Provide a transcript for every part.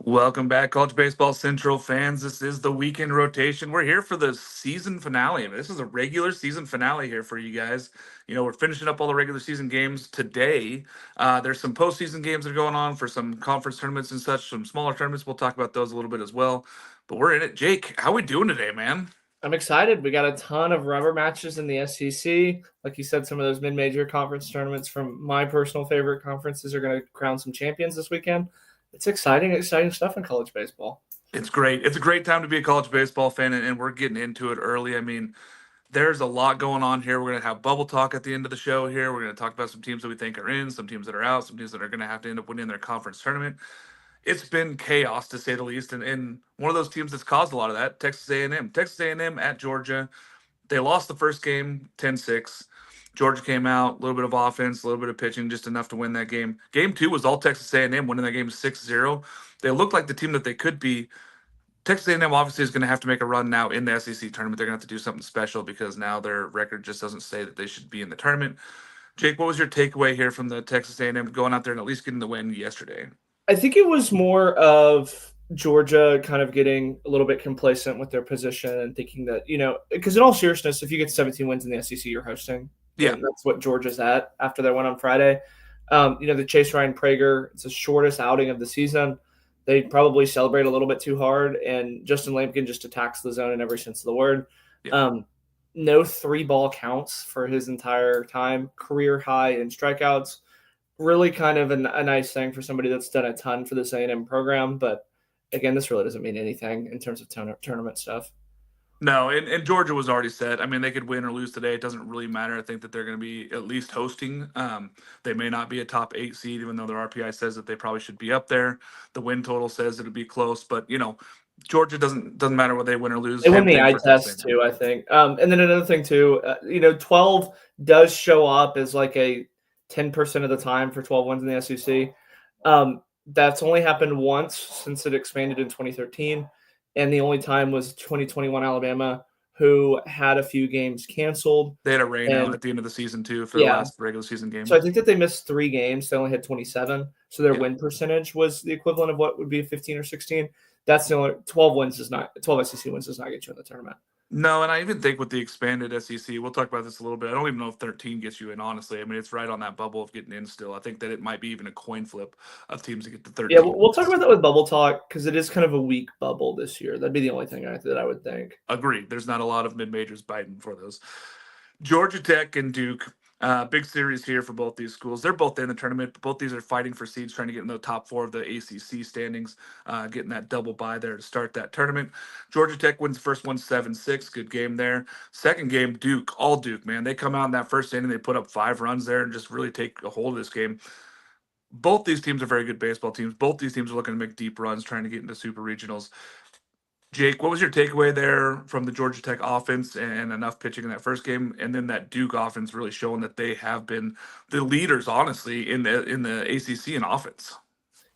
Welcome back, College Baseball Central fans. This is the weekend rotation. We're here for the season finale. I mean, this is a regular season finale here for you guys. We're finishing up all the regular season games today. There's some postseason games that are going on for some conference tournaments and such, some smaller tournaments. We'll talk about those a little bit as well. But we're in it. Jake, how we doing today, man? I'm excited. We got a ton of rubber matches in the SEC. Like you said, some of those mid-major conference tournaments from my personal favorite conferences are going to crown some champions this weekend. It's exciting stuff in college baseball. It's great. It's a great time to be a college baseball fan, and we're getting into it early. I mean, there's a lot going on here. We're going to have bubble talk at the end of the show here. We're going to talk about some teams that we think are in, some teams that are out, some teams that are going to have to end up winning their conference tournament. It's been chaos to say the least, and one of those teams that's caused a lot of that, Texas A&M. Texas A&M at Georgia. They lost the first game 10-6. Georgia came out, a little bit of offense, a little bit of pitching, just enough to win that game. Game 2 was all Texas A&M winning that game 6-0. They looked like the team that they could be. Texas A&M obviously is going to have to make a run now in the SEC tournament. They're going to have to do something special because now their record just doesn't say that they should be in the tournament. Jake, what was your takeaway here from the Texas A&M going out there and at least getting the win yesterday? I think it was more of Georgia kind of getting a little bit complacent with their position and thinking that, because in all seriousness, if you get 17 wins in the SEC, you're hosting. Yeah, And that's what Georgia's at after their win on Friday. The Chase Ryan Prager, it's the shortest outing of the season. They probably celebrate a little bit too hard, and Justin Lampkin just attacks the zone in every sense of the word. yeah. No three ball counts for his entire time, career high in strikeouts. Really kind of a nice thing for somebody that's done a ton for this A&M program. But again, this really doesn't mean anything in terms of tournament stuff. No, and Georgia was already set. I mean, they could win or lose today. It doesn't really matter. I think that they're going to be at least hosting. They may not be a top 8 seed, even though their RPI says that they probably should be up there. The win total says it'll be close, but Georgia doesn't matter whether they win or lose. They win Same the thing eye for Texas test A&M. too, I think. And then another thing too, 12 does show up as like a 10% of the time for 12 wins in the SEC. That's only happened once since it expanded in 2013. And the only time was 2021 Alabama, who had a few games canceled. They had a rain out And at the end of the season too for the yeah, last regular season so I game. think that they missed 3 games. They only had 27. So their Yeah. win percentage was the equivalent of what would be 15 or 16. That's the only 12 wins does not 12 SEC wins does not get you in the tournament. No, and I even think with the expanded SEC, we'll talk about this a little bit. I don't even know if 13 gets you in, honestly. I mean, it's right on that bubble of getting in still. I think that it might be even a coin flip of teams to get to Yeah, 13 we'll talk wins. about that with bubble talk because it is kind of a weak bubble this year. That'd be the only thing that I would think. Agreed. There's not a lot of mid majors biting for those. Georgia Tech and Duke. Big series here for both these schools. They're both in the tournament, but both these are fighting for seeds, trying to get in the top 4 of the ACC standings, getting that double bye there to start that tournament. Georgia Tech wins the first one 7-6. Good game there. Second game, Duke, all Duke, man. They come out in that first inning, they put up 5 runs there and just really take a hold of this game. Both these teams are very good baseball teams. Both these teams are looking to make deep runs, trying to get into super regionals. Jake, what was your takeaway there from the Georgia Tech offense and enough pitching in that first game, and then that Duke offense really showing that they have been the leaders, honestly, in the ACC in offense?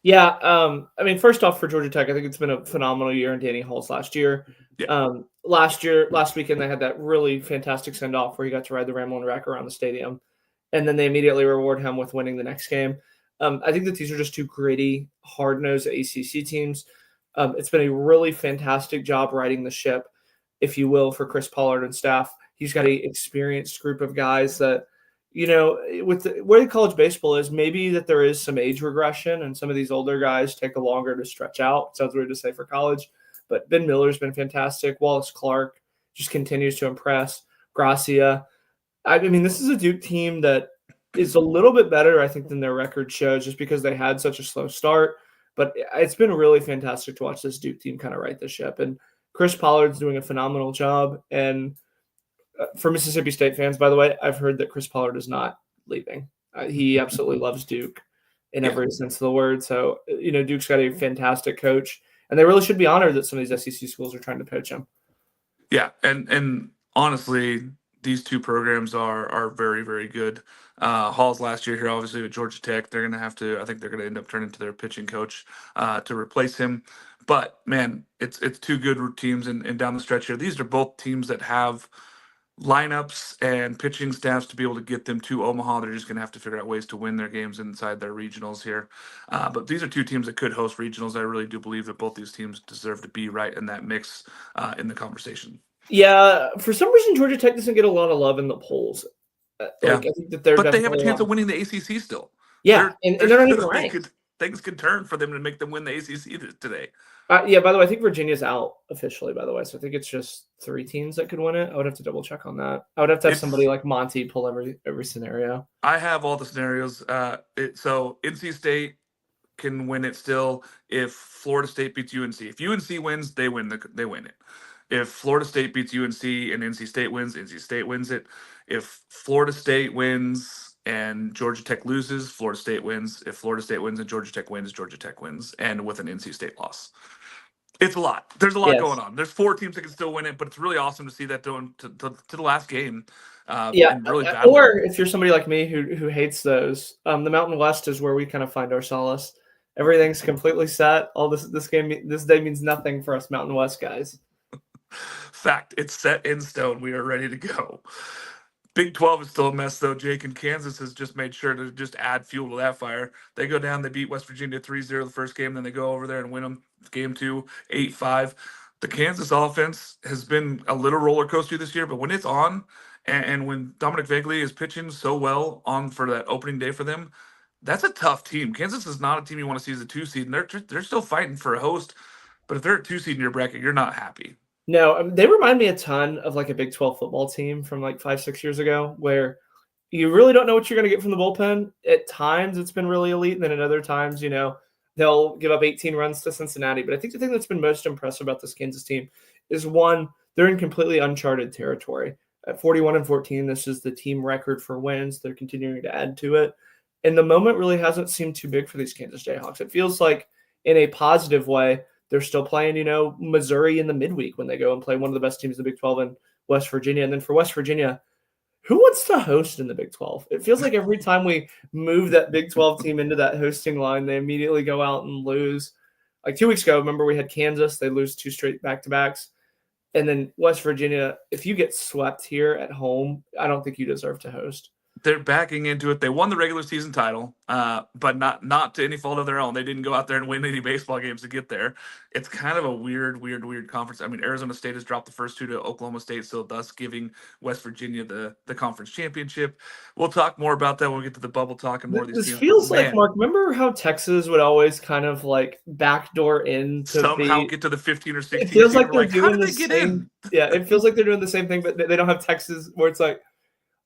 Yeah, I mean, first off, for Georgia Tech, I think it's been a phenomenal year in Danny Hall's last year. Yeah, Last weekend, they had that really fantastic send off where he got to ride the Ramblin' Wreck around the stadium, and then they immediately reward him with winning the next game. I think that these are just two gritty, hard nosed ACC teams. It's been a really fantastic job riding the ship, if you will, for Chris Pollard and staff. He's got yeah, a experienced group of guys that, with the way college baseball is, maybe that there is some age regression and some of these older guys take a longer to stretch out. Sounds weird to say for college, but Ben Miller's been fantastic. Wallace Clark just continues to impress. Gracia. I mean, this is a Duke team that is a little bit better, I think, than their record shows just because they had such a slow start. But it's been really fantastic to watch this Duke team kind of right the ship. And Chris Pollard's doing a phenomenal job. And for Mississippi State fans, by the way, I've heard that Chris Pollard is not leaving. He absolutely loves Duke in yeah, every sense of the word. So, Duke's got a fantastic coach. And they really should be honored that some of these SEC schools are trying to poach him. yeah. And honestly, these two programs are very very good. Hall's last year here, obviously with Georgia Tech, they're gonna have to. I think they're gonna end up turning to their pitching coach to replace him. But man, it's two good teams and down the stretch here. These are both teams that have lineups and pitching staffs to be able to get them to Omaha. They're just going to have to figure out ways to win their games inside their regionals here. But these are two teams that could host regionals. I really do believe that both these teams deserve to be right in that mix in the conversation. Yeah, for some reason Georgia Tech doesn't get a lot of love in the polls. Yeah. I think that they're But they have a definitely chance of winning the ACC still. Yeah, and they're not even ranked. Things could turn for them to make them win the ACC today. Yeah, by the way, I think Virginia's out officially, by the way. So I think it's just 3 teams that could win it. I would have to double check on that. I would have to have somebody like Monty pull every scenario. I have all the scenarios. So NC State can win it still if Florida State beats UNC. If UNC wins, they win it. If Florida State beats UNC and NC State wins, NC State wins it. If Florida State wins and Georgia Tech loses, Florida State wins. If Florida State wins and Georgia Tech wins, Georgia Tech wins, and with an NC State loss. It's a lot. There's a lot going on. There's 4 teams that can still win it, but it's really awesome to see that going to the last game. Really or if you're somebody like me who hates those, the Mountain West is where we kind of find our solace. Everything's completely set. All this day means nothing for us Mountain West guys. Fact, it's set in stone. We are ready to go. Big 12 is still a mess, though, Jake, and Kansas has just made sure to just add fuel to that fire. They go down, they beat West Virginia 3-0 the first game, then they go over there and win them game 2, 8-5. The Kansas offense has been a little roller coaster this year, but when it's on and when Dominic Vegley is pitching so well on for that opening day for them, that's a tough team. Kansas is not a team you want to see as a 2 seed, and they're still fighting for a host. But if they're a 2 seed in your bracket, you're not happy. No, they remind me a ton of like a Big 12 football team from like 5-6 years ago, where you really don't know what you're going to get from the bullpen. At times, it's been really elite, and then at other times, they'll give up 18 runs to Cincinnati. But I think the thing that's been most impressive about this Kansas team is, one, they're in completely uncharted territory. At 41-14, this is the team record for wins. They're continuing to add to it. And the moment really hasn't seemed too big for these Kansas Jayhawks. It feels like, in a positive way, they're still playing, Missouri in the midweek when they go and play one of the best teams in the Big 12 in West Virginia. And then for West Virginia, who wants to host in the Big 12? It feels like every time we move that Big 12 team into that hosting line, they immediately go out and lose. Like 2 weeks ago, remember we had Kansas. They lose 2 straight back-to-backs. And then West Virginia, if you get swept here at home, I don't think you deserve to host. They're backing into it. They won the regular season title, but not to any fault of their own. They didn't go out there and win any baseball games to get there. It's kind of a weird conference. I mean, Arizona State has dropped the first 2 to Oklahoma State, so thus giving West Virginia the conference championship. We'll talk more about that when we get to the bubble talk and more of these teams. This feels like, Mark, remember how Texas would always kind of like backdoor in to somehow get to the 15 or 16? It feels like they're doing the same. Yeah, it feels like they're doing the same thing, but they don't have Texas where it's like,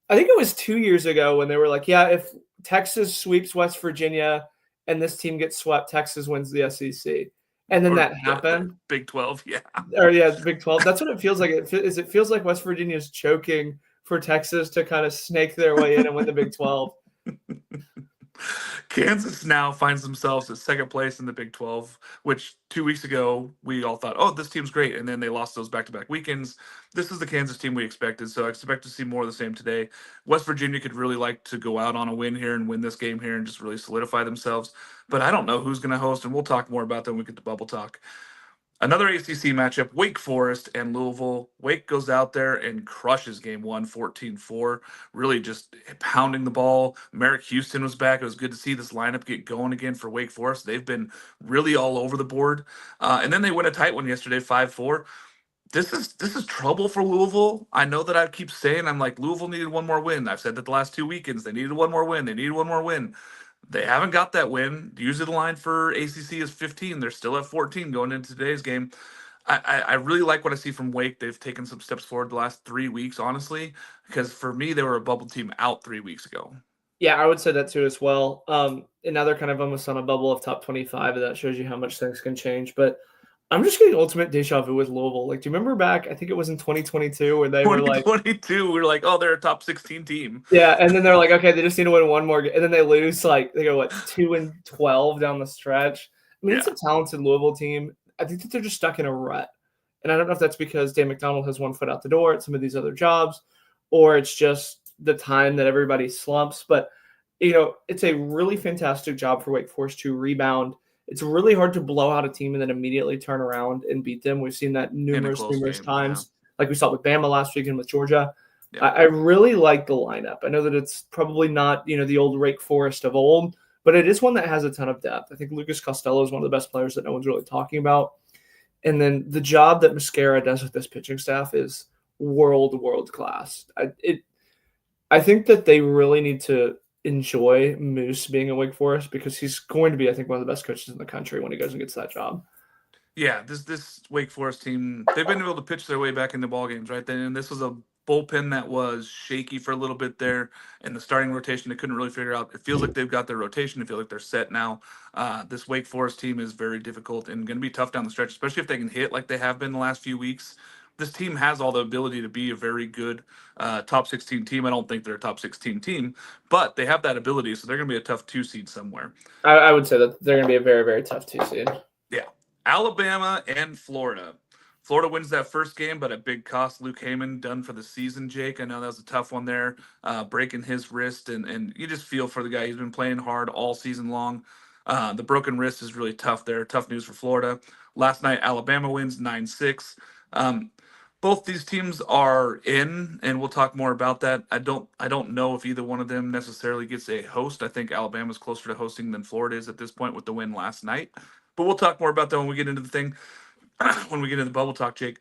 I think it was 2 years ago when they were like, yeah, if Texas sweeps West Virginia and this team gets swept, Texas wins the SEC. And then that happened. Big 12, yeah. Or yeah, Big 12. That's what it feels like. It feels like West Virginia is choking for Texas to kind of snake their way in and win the Big 12. Kansas now finds themselves at second place in the Big 12, which 2 weeks ago we all thought, oh, this team's great. And then they lost those back-to-back weekends. This is the Kansas team we expected, so I expect to see more of the same today. West Virginia could really like to go out on a win here and win this game here and just really solidify themselves. But I don't know who's going to host, and we'll talk more about that when we get to Bubble Talk. Another ACC matchup, Wake Forest and Louisville. Wake goes out there and crushes game 1, 14-4, really just pounding the ball. Merrick Houston was back. It was good to see this lineup get going again for Wake Forest. They've been really all over the board. And then they win a tight one yesterday, 5-4. This is trouble for Louisville. I know that I keep saying, I'm like, Louisville needed one more win. I've said that the last 2 weekends. They needed one more win. They haven't got that win. Usually the line for ACC is 15. They're still at 14 going into today's game. I really like what I see from Wake. They've taken some steps forward the last 3 weeks, honestly, because for me, they were a bubble team out 3 weeks ago. Yeah, I would say that too as well. And now they're kind of almost on a bubble of top 25, and that shows you how much things can change. But I'm just getting ultimate deja vu with Louisville. Like, do you remember back, I think it was in 2022 where they were like... 2022, we were like, oh, they're a top 16 team. Yeah, and then they're like, okay, they just need to win one more game. And then they lose, like, they go, 2-12 down the stretch. I mean, It's a talented Louisville team. I think that they're just stuck in a rut. And I don't know if that's because Dan McDonald has one foot out the door at some of these other jobs, or it's just the time that everybody slumps. But, it's a really fantastic job for Wake Forest to rebound. It's really hard to blow out a team and then immediately turn around and beat them. We've seen that numerous times, like we saw with Bama last week and with Georgia. Yeah. I really like the lineup. I know that it's probably not, the old Wake Forest of old, but it is one that has a ton of depth. I think Lucas Costello is one of the best players that no one's really talking about. And then the job that Mascara does with this pitching staff is world class. I think that they really need to enjoy Moose being at Wake Forest because he's going to be, I think, one of the best coaches in the country when he goes and gets that job. Yeah, this Wake Forest team, they've been able to pitch their way back into ball games, right? And this was a bullpen that was shaky for a little bit there, and the starting rotation they couldn't really figure out. It feels like they've got their rotation. It feels like they're set now. This Wake Forest team is very difficult and going to be tough down the stretch, especially if they can hit like they have been the last few weeks. This team has all the ability to be a very good top 16 team. I don't think they're a top 16 team, but they have that ability, so they're going to be a tough 2 seed somewhere. I would say that they're going to be a very, very tough 2 seed. Yeah. Alabama and Florida. Florida wins that first game, but at big cost. Luke Heyman done for the season, Jake. I know that was a tough one there, breaking his wrist, and you just feel for the guy. He's been playing hard all season long. The broken wrist is really tough there. Tough news for Florida. Last night, Alabama wins 9-6. Both these teams are in, and we'll talk more about that. I don't know if either one of them necessarily gets a host. I think Alabama's closer to hosting than Florida is at this point with the win last night. But we'll talk more about that when we get into the thing, when we get into the bubble talk, Jake.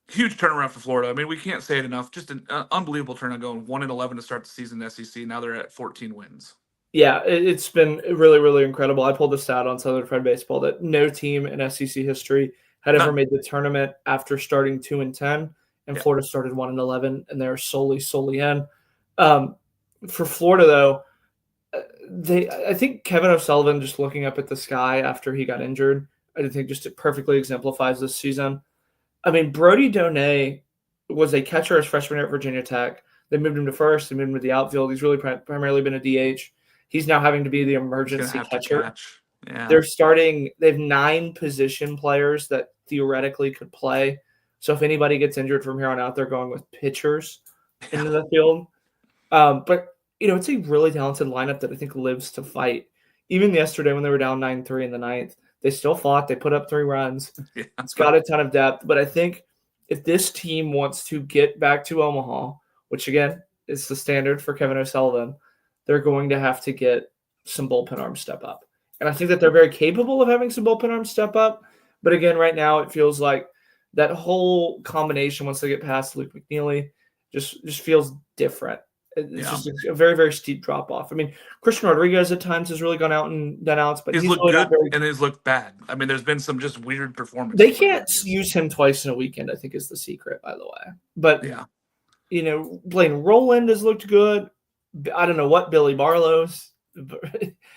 Huge turnaround for Florida. I mean, we can't say it enough. Just an unbelievable turnaround, going 1-11 to start the season in SEC. Now they're at 14 wins. Yeah, it's been really, really incredible. I pulled this out on Southern Fried Baseball that no team in SEC history had ever made the tournament after starting 2-10, and Florida started 1-11, and they're solely in. For Florida, though, I think Kevin O'Sullivan, just looking up at the sky after he got injured, I think just it perfectly exemplifies this season. I mean, Brody Donay was a catcher his freshman year at Virginia Tech. They moved him to first. They moved him to the outfield. He's really primarily been a DH. He's now having to be the emergency catcher. Yeah. They have 9 position players that theoretically could play. So if anybody gets injured from here on out, they're going with pitchers into the field. But it's a really talented lineup that I think lives to fight. Even yesterday when they were down 9-3 in the 9th, they still fought. They put up 3 runs. Yeah. It's got a ton of depth. But I think if this team wants to get back to Omaha, which, again, is the standard for Kevin O'Sullivan, they're going to have to get some bullpen arms step up. And I think that they're very capable of having some bullpen arms step up. But, again, right now it feels like that whole combination, once they get past Luke McNeely, just feels different. It's just a very, very steep drop off. I mean, Christian Rodriguez at times has really gone out and done outs, but he's looked really good and he's looked bad. I mean, there's been some just weird performances. They can't use him twice in a weekend, I think, is the secret, by the way. But, Blaine Rowland has looked good. I don't know what Billy Barlow's.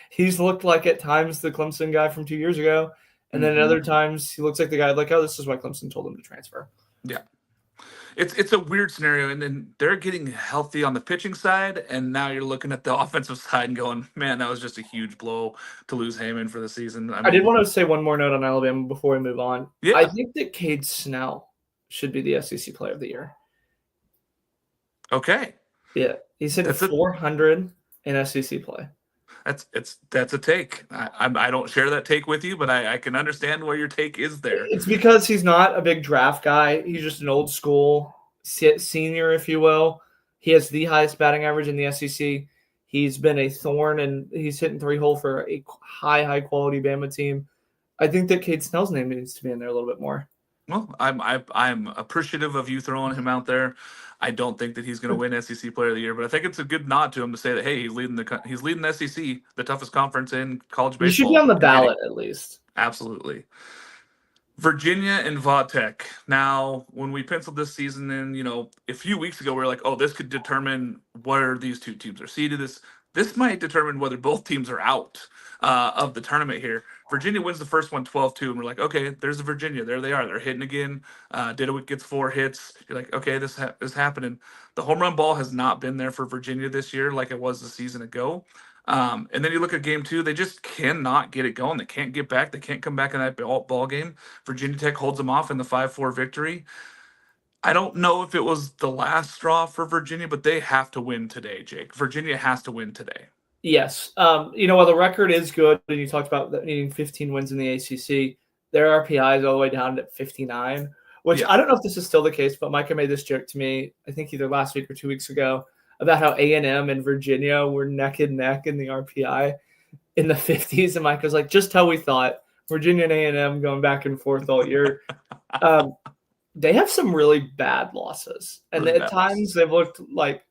He's looked like at times the Clemson guy from 2 years ago. And then at other times he looks like the guy like, oh, this is why Clemson told him to transfer. Yeah. It's a weird scenario, and then they're getting healthy on the pitching side, and now you're looking at the offensive side and going, man, that was just a huge blow to lose Heyman for the season. I did want to say one more note on Alabama before we move on. Yeah. I think that Cade Snell should be the SEC Player of the Year. Okay. Yeah, he's hit 400 in SEC play. That's a take. I don't share that take with you, but I can understand where your take is there. It's because he's not a big draft guy. He's just an old school senior, if you will. He has the highest batting average in the SEC. He's been a thorn, and he's hitting 3-hole for a high quality Bama team. I think that Cade Snell's name needs to be in there a little bit more. Well, I'm appreciative of you throwing him out there. I don't think that he's going to win SEC Player of the Year, but I think it's a good nod to him to say that, hey, he's leading the SEC, the toughest conference in college baseball. He should be on the ballot at least. Absolutely. Virginia and Vodtech. Now, when we penciled this season in, a few weeks ago, we were like, oh, this could determine where these two teams are seeded. This might determine whether both teams are out of the tournament here. Virginia wins the first one 12-2, and we're like, okay, there's the Virginia. There they are. They're hitting again. Didowick gets 4 hits. You're like, okay, this is happening. The home run ball has not been there for Virginia this year like it was the season ago. And then you look at game 2, they just cannot get it going. They can't get back. They can't come back in that ball game. Virginia Tech holds them off in the 5-4 victory. I don't know if it was the last straw for Virginia, but they have to win today, Jake. Virginia has to win today. Yes. While the record is good, and you talked about needing 15 wins in the ACC, their RPI is all the way down to 59, which Yeah. I don't know if this is still the case, but Micah made this joke to me, I think either last week or 2 weeks ago, about how A&M and Virginia were neck and neck in the RPI in the 50s. And Micah's like, just how we thought. Virginia and A&M going back and forth all year. They have some really bad losses. And Really at bad times losses. they've looked like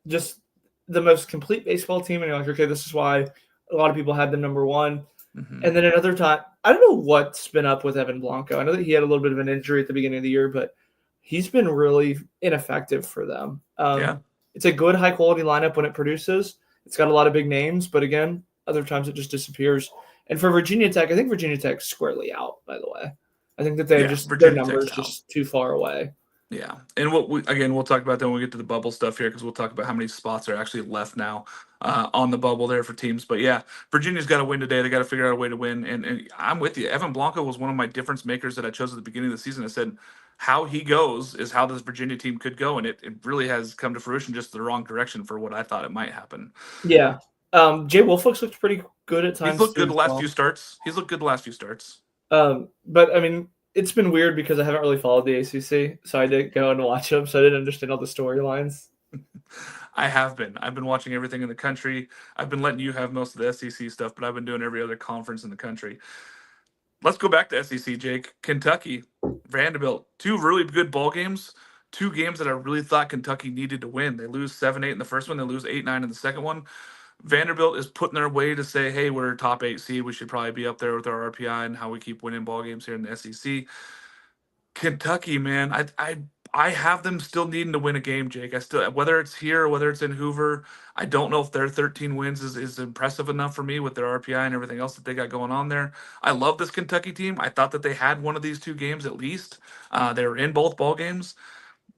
just the most complete baseball team. And you're like, okay, this is why a lot of people had them number one. Mhm. And then another time, I don't know what's been up with Evan Blanco. I know that he had a little bit of an injury at the beginning of the year, but he's been really ineffective for them. Yeah. It's a good high quality lineup when it produces. It's got a lot of big names, but again, other times it just disappears. And for Virginia Tech, I think Virginia Tech's squarely out, by the way. I think that they're Yeah, just their Virginia Tech's numbers out. just too far away. Yeah, and we'll talk about that when we get to the bubble stuff here because we'll talk about how many spots are actually left now on the bubble there for teams. But yeah, Virginia's got to win today. They got to figure out a way to win. And I'm with you. Evan Blanco was one of my difference makers that I chose at the beginning of the season. I said how he goes is how this Virginia team could go, and it really has come to fruition just the wrong direction for what I thought it might happen. Yeah. Jay Wolflux looked pretty good at times. He's looked good too, the last few starts. He's looked good the last few starts. But I mean, it's been weird because I haven't really followed the ACC, so I didn't go and watch them, so I didn't understand all the storylines. I have been. I've been watching everything in the country. I've been letting you have most of the SEC stuff, but I've been doing every other conference in the country. Let's go back to SEC, Jake. Kentucky, Vanderbilt, two really good ball games. Two games that I really thought Kentucky needed to win. They lose 7-8 in the first one. They lose 8-9 in the second one. Vanderbilt is putting their way to say, hey, we're a top 8 seed. We should probably be up there with our RPI and how we keep winning ball games here in the SEC. Kentucky, man, I have them still needing to win a game, Jake. I still, whether it's here or whether it's in Hoover, I don't know if their 13 wins is impressive enough for me with their RPI and everything else that they got going on there. I love this Kentucky team. I thought that they had one of these two games at least. They were in both ball games.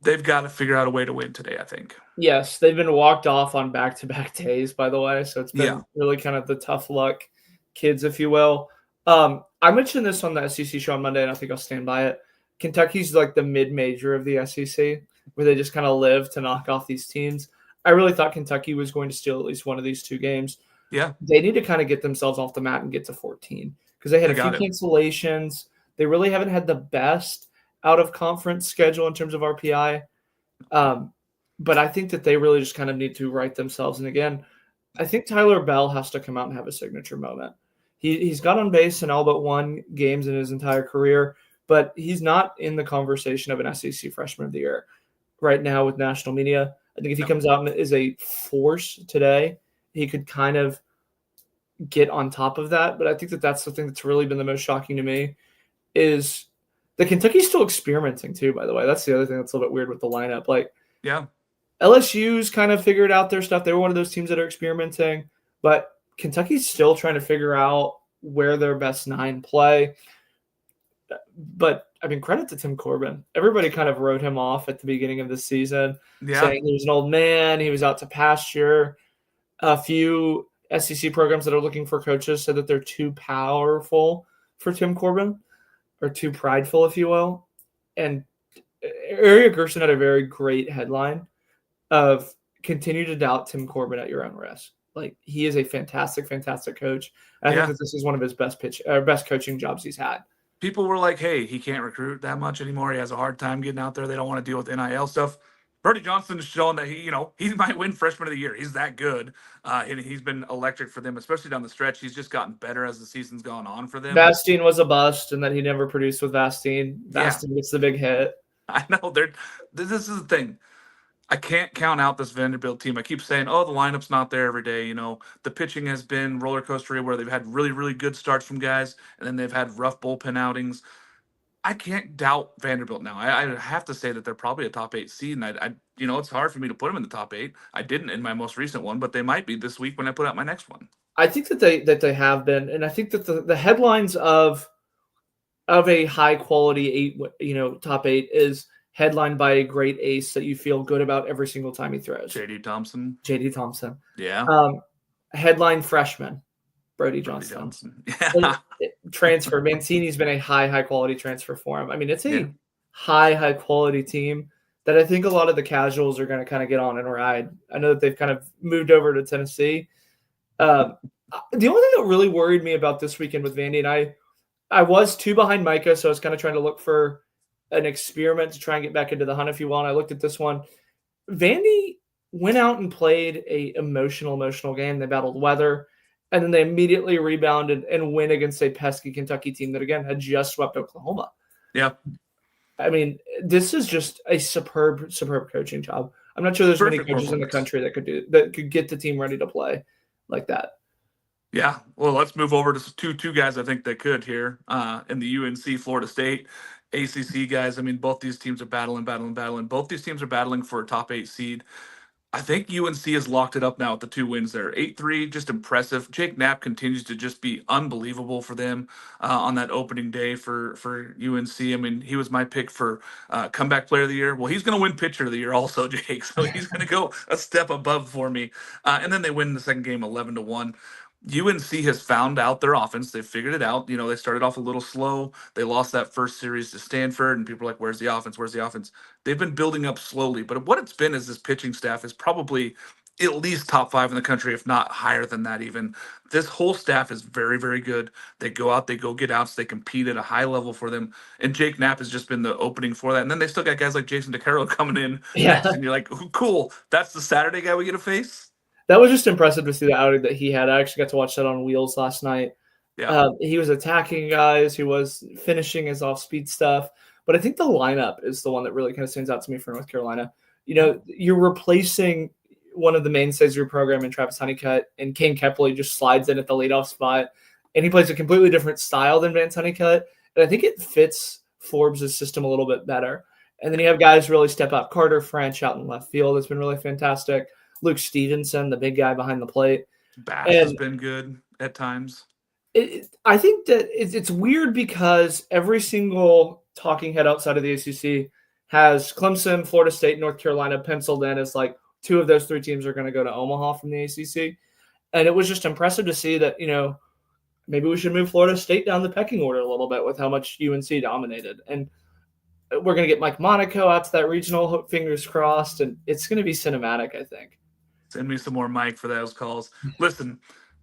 They've got to figure out a way to win today, I think. Yes, they've been walked off on back-to-back days, by the way, so it's been really kind of the tough luck kids, if you will. I mentioned this on the SEC show on Monday, and I think I'll stand by it. Kentucky's like the mid-major of the SEC, where they just kind of live to knock off these teams. I really thought Kentucky was going to steal at least one of these two games. Yeah. They need to kind of get themselves off the mat and get to 14 because they had a few cancellations. They really haven't had the best out-of-conference schedule in terms of RPI. But I think that they really just kind of need to right themselves. And again, I think Tyler Bell has to come out and have a signature moment. He's got on base in all but one games in his entire career, but he's not in the conversation of an SEC Freshman of the Year right now with national media. I think if he comes out and is a force today, he could kind of get on top of that. But I think that that's the thing that's really been the most shocking to me is the Kentucky's still experimenting too, by the way. That's the other thing that's a little bit weird with the lineup. Like, yeah, LSU's kind of figured out their stuff. They were one of those teams that are experimenting, but Kentucky's still trying to figure out where their best nine play. But I mean, credit to Tim Corbin. Everybody kind of wrote him off at the beginning of the season, saying he was an old man. He was out to pasture. A few SEC programs that are looking for coaches said that they're too powerful for Tim Corbin, or too prideful, if you will. And Ariel Gerson had a very great headline of continue to doubt Tim Corbin at your own risk. Like, he is a fantastic, fantastic coach. And I think that this is one of his best coaching jobs he's had. People were like, hey, he can't recruit that much anymore. He has a hard time getting out there. They don't want to deal with NIL stuff. Brody Johnson is showing that he might win Freshman of the Year. He's that good. And he's been electric for them, especially down the stretch. He's just gotten better as the season's gone on for them. Vastine was a bust, and that he never produced with Vastine. Vastine gets the big hit. I know. This is the thing. I can't count out this Vanderbilt team. I keep saying, oh, the lineup's not there every day. The pitching has been roller coastery where they've had really, really good starts from guys, and then they've had rough bullpen outings. I can't doubt Vanderbilt now. I have to say that they're probably a top 8 seed, and I it's hard for me to put them in the top 8. I didn't in my most recent one, but they might be this week when I put out my next one. I think that they have been, and I think that the headlines of a high quality 8, top 8 is headlined by a great ace that you feel good about every single time he throws. J.D. Thompson. Yeah. Headline freshman, Brody Johnson. Yeah. Transfer. Mancini's been a high quality transfer for him. I mean, it's a high quality team that I think a lot of the casuals are going to kind of get on and ride. I know that they've kind of moved over to Tennessee. The only thing that really worried me about this weekend with Vandy, and I was 2 behind Micah, so I was kind of trying to look for an experiment to try and get back into the hunt, if you will. And I looked at this one. Vandy went out and played a emotional game. They battled weather, and then they immediately rebounded and win against a pesky Kentucky team that, again, had just swept Oklahoma. Yeah. I mean, this is just a superb coaching job. I'm not sure there's many Perfect coaches in the country that could get the team ready to play like that. Yeah. Well, let's move over to two guys I think that could here in the UNC Florida State ACC guys. I mean, both these teams are battling. Both these teams are battling for a top 8 seed. I think UNC has locked it up now with the 2 wins there. 8-3, just impressive. Jake Knapp continues to just be unbelievable for them on that opening day for UNC. I mean, he was my pick for comeback player of the year. Well, he's going to win pitcher of the year also, Jake. So he's going to go a step above for me. And then they win the second game 11-1. UNC has found out their offense. They figured it out. You know, they started off a little slow. They lost that first series to Stanford, and people are like, where's the offense? Where's the offense? They've been building up slowly. But what it's been is this pitching staff is probably at least top 5 in the country, if not higher than that even. This whole staff is very, very good. They go out, they go get outs, they compete at a high level for them. And Jake Knapp has just been the opening for that. And then they still got guys like Jason DeCaro coming in next, and you're like, cool, that's the Saturday guy we get to face? That was just impressive to see the outing that he had. I actually got to watch that on Wheels last night. Yeah. He was attacking guys. He was finishing his off-speed stuff. But I think the lineup is the one that really kind of stands out to me for North Carolina. You know, you're replacing one of the mainstays of your program in Travis Honeycutt, and Kane Kepley just slides in at the leadoff spot. And he plays a completely different style than Vance Honeycutt. And I think it fits Forbes' system a little bit better. And then you have guys really step up. Carter French out in left field has been really fantastic. Luke Stevenson, the big guy behind the plate. Bass has been good at times. I think that it's weird because every single talking head outside of the ACC has Clemson, Florida State, North Carolina penciled in as like 2 of those 3 teams are going to go to Omaha from the ACC. And it was just impressive to see that, you know, maybe we should move Florida State down the pecking order a little bit with how much UNC dominated. And we're going to get Mike Monaco out to that regional, fingers crossed, and it's going to be cinematic, I think. Send me some more Mike for those calls. Listen,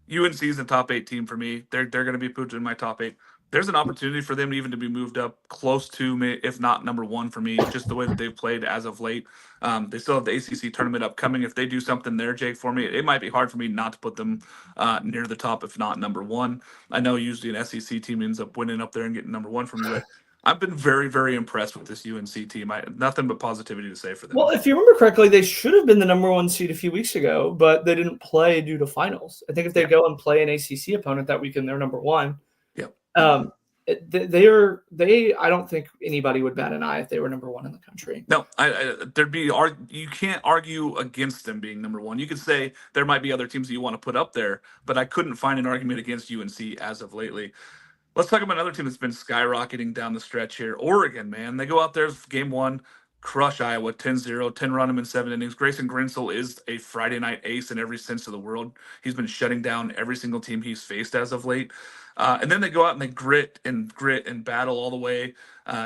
UNC is a top 8 team for me. They're going to be put in my top 8. There's an opportunity for them even to be moved up close to me, if not number 1 for me, just the way that they've played as of late. They still have the ACC tournament upcoming. If they do something there, Jake, for me, it might be hard for me not to put them near the top, if not number 1. I know usually an SEC team ends up winning up there and getting number 1 for me, but I've been very, very impressed with this UNC team. Nothing but positivity to say for them. Well, if you remember correctly, they should have been the number 1 seed a few weeks ago, but they didn't play due to finals. I think if they go and play an ACC opponent that weekend, they're number 1. Yep. I don't think anybody would bat an eye if they were number 1 in the country. No, you can't argue against them being number 1. You could say there might be other teams that you want to put up there, but I couldn't find an argument against UNC as of lately. Let's talk about another team that's been skyrocketing down the stretch here. Oregon, man. They go out there, game 1, crush Iowa 10-0, 10 run them in 7 innings. Grayson Grinsell is a Friday night ace in every sense of the world. He's been shutting down every single team he's faced as of late. And then they go out and they grit and battle all the way,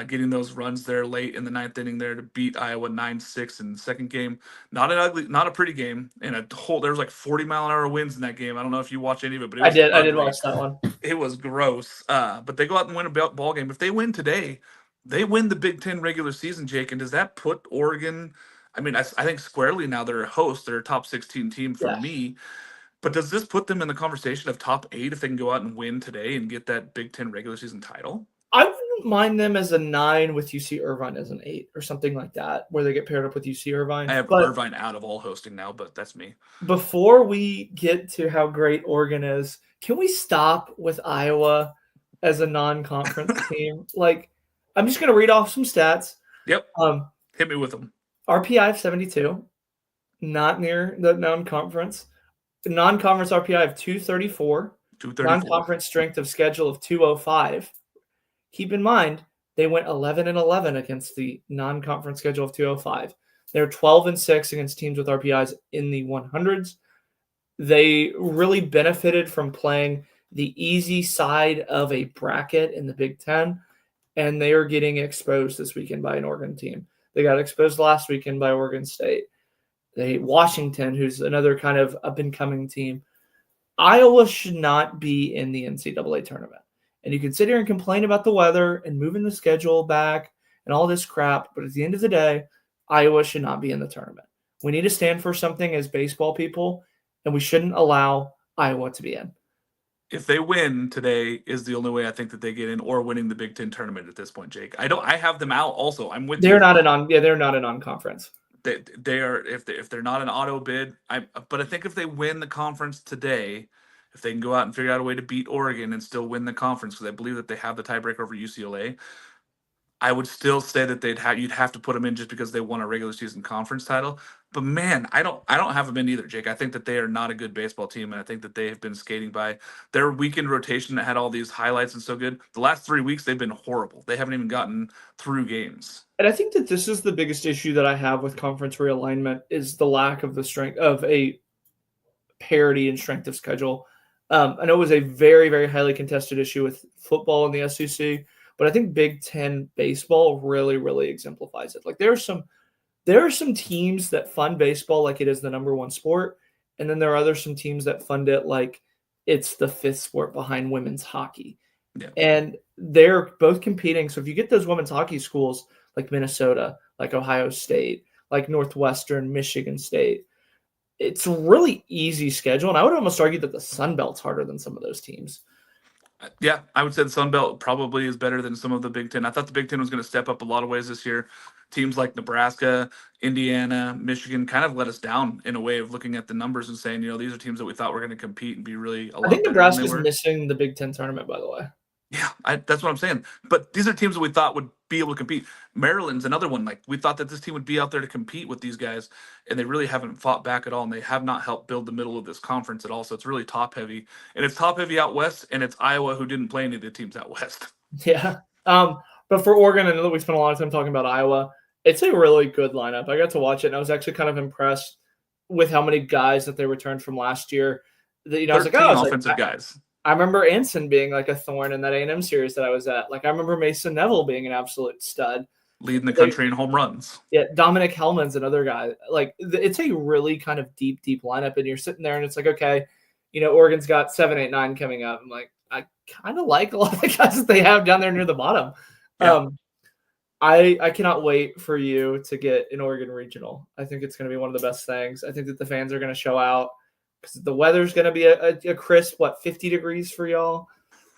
getting those runs there late in the 9th inning there to beat Iowa 9-6 in the second game. Not a pretty game. And there was like 40-mile-an-hour winds in that game. I don't know if you watched any of it, but it was I did watch that one. It was gross. But they go out and win a ball game. If they win today, they win the Big Ten regular season, Jake. And does that put Oregon? I mean, I think squarely now they're a host. They're a top 16 team for me. But does this put them in the conversation of top 8 if they can go out and win today and get that Big Ten regular season title? I wouldn't mind them as a 9 with UC Irvine as an 8 or something like that, where they get paired up with UC Irvine. I have Irvine out of all hosting now, but that's me. Before we get to how great Oregon is, can we stop with Iowa as a non-conference team? Like, I'm just going to read off some stats. Yep. Hit me with them. RPI of 72, not near the non-conference. The non-conference RPI of 234. Non-conference strength of schedule of 205. Keep in mind, they went 11-11 against the non-conference schedule of 205. They're 12-6 against teams with RPIs in the 100s. They really benefited from playing the easy side of a bracket in the Big Ten, and they are getting exposed this weekend by an Oregon team. They got exposed last weekend by Oregon State. Washington, who's another kind of up-and-coming team. Iowa should not be in the NCAA tournament. And you can sit here and complain about the weather and moving the schedule back and all this crap. But at the end of the day, Iowa should not be in the tournament. We need to stand for something as baseball people, and we shouldn't allow Iowa to be in. If they win today is the only way I think that they get in, or winning the Big Ten tournament at this point, Jake. I have them out also. I'm with They're you. not an on. Yeah, they're not an on-conference. They are, if they're not an auto bid. But I think if they win the conference today, if they can go out and figure out a way to beat Oregon and still win the conference, because I believe that they have the tiebreaker over UCLA, I would still say that you'd have to put them in just because they won a regular season conference title. But man, I don't have them in either, Jake. I think that they are not a good baseball team, and I think that they have been skating by their weekend rotation that had all these highlights and so good. The last 3 weeks they've been horrible. They haven't even gotten through games. And I think that this is the biggest issue that I have with conference realignment is the lack of the strength of a parity and strength of schedule. I know it was a very, very highly contested issue with football in the SEC, but I think Big Ten baseball really, really exemplifies it. Like there are some teams that fund baseball like it is the number one sport, and then there are some teams that fund it like it's the fifth sport behind women's hockey. Yeah. And they're both competing. So if you get those women's hockey schools like Minnesota, like Ohio State, like Northwestern, Michigan State, it's a really easy schedule. And I would almost argue that the Sun Belt's harder than some of those teams. Yeah, I would say the Sun Belt probably is better than some of the Big Ten. I thought the Big Ten was going to step up a lot of ways this year. Teams like Nebraska, Indiana, Michigan kind of let us down in a way of looking at the numbers and saying, these are teams that we thought were going to compete and be really a lot I think better than they Nebraska's were. missing the Big Ten tournament, by the way. Yeah, that's what I'm saying. But these are teams that we thought would be able to compete. Maryland's another one. Like we thought that this team would be out there to compete with these guys, and they really haven't fought back at all. And they have not helped build the middle of this conference at all. So it's really top heavy, and it's top heavy out west. And it's Iowa who didn't play any of the teams out west. Yeah. But for Oregon, I know that we spent a lot of time talking about Iowa. It's a really good lineup. I got to watch it, and I was actually kind of impressed with how many guys that they returned from last year. That I was like, offensive guys. I remember Anson being like a thorn in that A&M series that I was at. Like I remember Mason Neville being an absolute stud, leading the country in home runs. Yeah, Dominic Hellman's another guy. Like it's a really kind of deep lineup, and you're sitting there, and it's like, okay, Oregon's got 7, 8, 9 coming up. I'm like, I kind of like a lot of the guys that they have down there near the bottom. Yeah. I cannot wait for you to get an Oregon regional. I think it's going to be one of the best things. I think that the fans are going to show out. Because the weather's going to be a crisp, 50 degrees for y'all?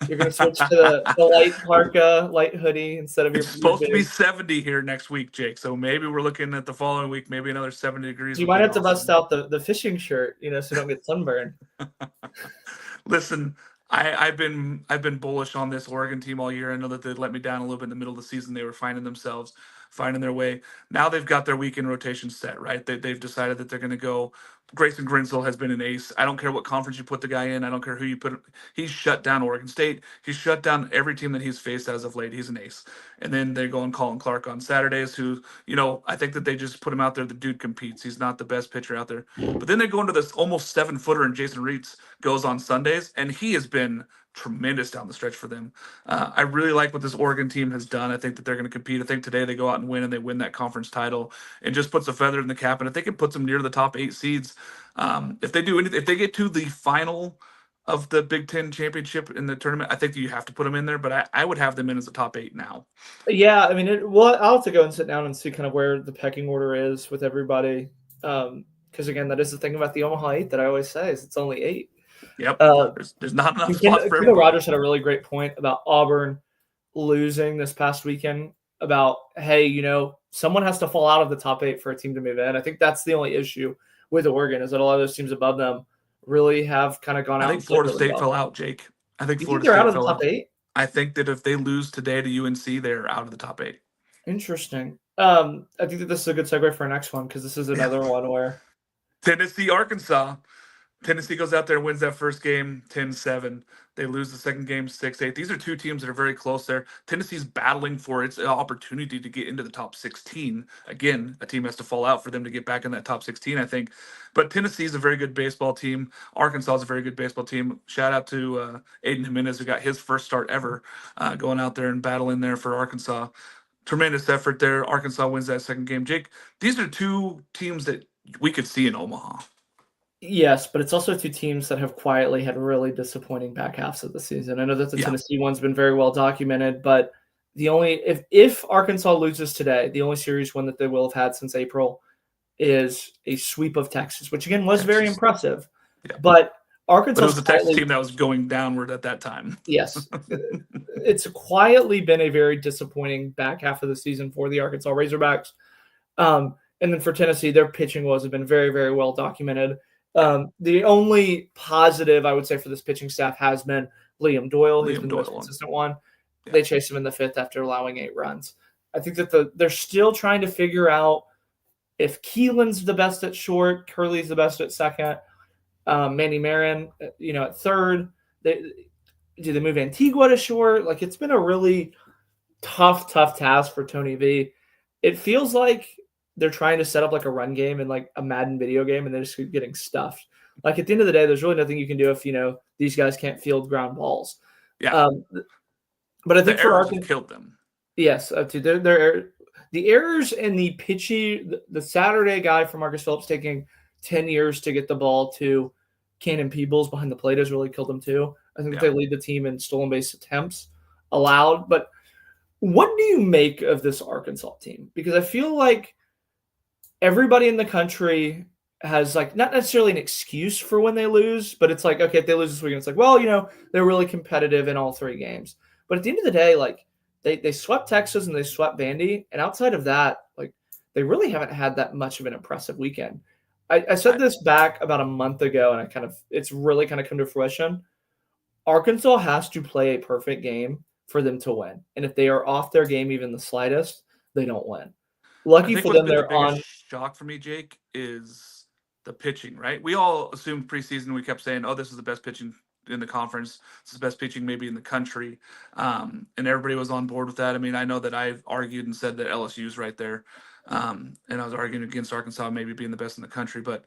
You're going to switch to the light parka, light hoodie instead of your. It's supposed to be 70 here next week, Jake. So maybe we're looking at the following week, maybe another 70 degrees. You might have to bust out the fishing shirt, so you don't get sunburned. Listen, I've been bullish on this Oregon team all year. I know that they let me down a little bit in the middle of the season. They were finding their way. Now they've got their weekend rotation set, right? They've decided that they're going to go. Grayson Grinsell has been an ace. I don't care what conference you put the guy in. I don't care who you put. He's shut down Oregon State. He's shut down every team that he's faced as of late. He's an ace. And then they go on Colin Clark on Saturdays, who, I think that they just put him out there. The dude competes. He's not the best pitcher out there. But then they go into this almost 7-footer, and Jason Reitz goes on Sundays, and he has been tremendous down the stretch for them. I really like what this Oregon team has done. I think that they're going to compete. I think today they go out and win, and they win that conference title, and just puts a feather in the cap. And I think it puts them near the top 8 seeds. If they do anything, if they get to the final of the Big Ten championship in the tournament, I think you have to put them in there. But I would have them in as a top 8 now. Yeah, I mean, I'll have to go and sit down and see kind of where the pecking order is with everybody. Because again, that is the thing about the Omaha 8 that I always say is it's only 8. Yep. There's not enough spots for everybody. Rogers had a really great point about Auburn losing this past weekend about, hey, someone has to fall out of the top 8 for a team to move in. I think that's the only issue with Oregon is that a lot of those teams above them really have kind of gone out. I think Florida State fell out, Jake. I think Florida they're State out of the fell top out. 8? I think that if they lose today to UNC, they're out of the top 8. Interesting. I think that this is a good segue for our next one because this is another one where Tennessee, Arkansas. Tennessee goes out there and wins that first game 10-7. They lose the second game 6-8. These are two teams that are very close there. Tennessee's battling for its opportunity to get into the top 16. Again, a team has to fall out for them to get back in that top 16, I think. But Tennessee's a very good baseball team. Arkansas is a very good baseball team. Shout out to Aiden Jimenez, who got his first start ever going out there and battling there for Arkansas. Tremendous effort there. Arkansas wins that second game. Jake, these are two teams that we could see in Omaha. Yes, but it's also two teams that have quietly had really disappointing back halves of the season. I know that the Tennessee one's been very well documented, but if Arkansas loses today, the only series win that they will have had since April is a sweep of Texas, which again was very Texas. impressive. Yeah. But But Arkansas it was the Texas team that was going downward at that time. yes, it's quietly been a very disappointing back half of the season for the Arkansas Razorbacks. And then for Tennessee, their pitching woes have been very, very well documented. The only positive I would say for this pitching staff has been Liam Doyle. He's been the most consistent one. Yeah. They chased him in the fifth after allowing 8 runs. I think that they're still trying to figure out if Keelan's the best at short, Curley's the best at second, Manny Marin, at third. Do they move Antigua to short? Like, it's been a really tough task for Tony V. It feels like they're trying to set up like a run game in like a Madden video game, and they're just getting stuffed. Like, at the end of the day, there's really nothing you can do if these guys can't field ground balls. Yeah. But I think the errors have killed them. Yes, the errors and the pitchy. The Saturday guy from Marcus Phillips taking 10 years to get the ball to Cannon Peebles behind the plate has really killed them too. I think they lead the team in stolen base attempts allowed. But what do you make of this Arkansas team? Because I feel like everybody in the country has like not necessarily an excuse for when they lose, but it's like, okay, if they lose this weekend, it's like, well, they're really competitive in all 3 games. But at the end of the day, like they swept Texas and they swept Vandy, and outside of that, like they really haven't had that much of an impressive weekend. I said this back about a month ago, and it's really kind of come to fruition. Arkansas has to play a perfect game for them to win, and if they are off their game even the slightest, they don't win. Lucky for them, they're on. Shock for me, Jake, is the pitching. Right? We all assumed preseason. We kept saying, "Oh, this is the best pitching in the conference. This is the best pitching maybe in the country," and everybody was on board with that. I mean, I know that I've argued and said that LSU's right there, and I was arguing against Arkansas maybe being the best in the country, but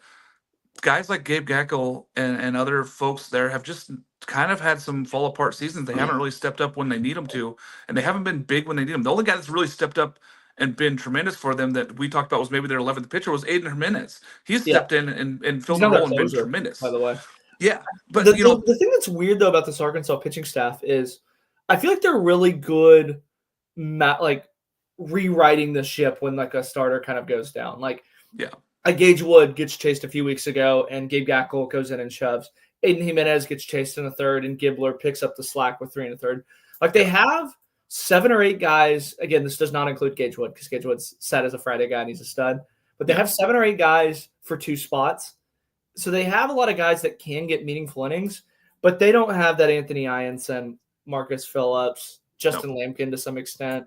guys like Gabe Gackel and other folks there have just kind of had some fall apart seasons. They haven't really stepped up when they need them to, and they haven't been big when they need them. The only guy that's really stepped up and been tremendous for them that we talked about was maybe their 11th pitcher was Aiden Jimenez. He's stepped in and filled the role and been tremendous. By the way. Yeah. But the thing that's weird though about this Arkansas pitching staff is I feel like they're really good like rewriting the ship when like a starter kind of goes down. Like Gage Wood gets chased a few weeks ago, and Gabe Gackel goes in and shoves. Aiden Jimenez gets chased in the third, and Gibbler picks up the slack with 3 1/3. Like they have 7 or 8 guys. Again, this does not include Gage Wood because Gage Wood's set as a Friday guy and he's a stud. But they have 7 or 8 guys for 2 spots. So they have a lot of guys that can get meaningful innings, but they don't have that Anthony Ianson, Marcus Phillips, Justin Lampkin to some extent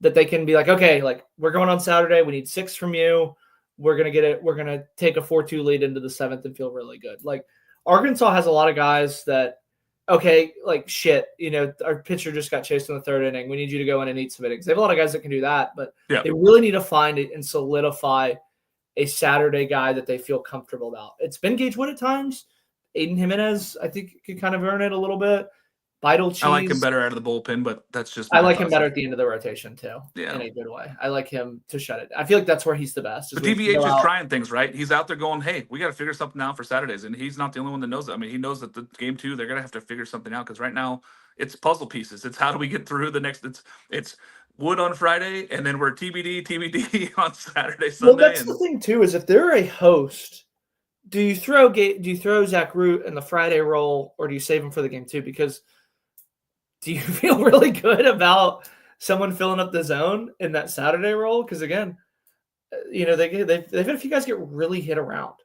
that they can be like, okay, like we're going on Saturday. We need 6 from you. We're going to get it. We're going to take a 4-2 lead into the 7th and feel really good. Like Arkansas has a lot of guys that, okay, like shit, our pitcher just got chased in the 3rd inning. We need you to go in and eat some innings. They have a lot of guys that can do that, but they really need to find it and solidify a Saturday guy that they feel comfortable about. It's been Gage Wood at times. Aiden Jimenez, I think, could kind of earn it a little bit. Vital Cheese. I like him better out of the bullpen, but that's just. I like him better at the end of the rotation too. Yeah, in a good way. I like him to shut it. I feel like that's where he's the best. But DVH is trying things, right? He's out there going, "Hey, we got to figure something out for Saturdays," and he's not the only one that knows that. I mean, he knows that the game 2 they're gonna have to figure something out because right now it's puzzle pieces. It's how do we get through the next? It's Wood on Friday, and then we're TBD on Saturday, Sunday. Well, that's the thing too is if they're a host, do you throw Zach Root in the Friday role, or do you save him for the game 2? Because do you feel really good about someone filling up the zone in that Saturday role? Because again, they've had a few guys get really hit around.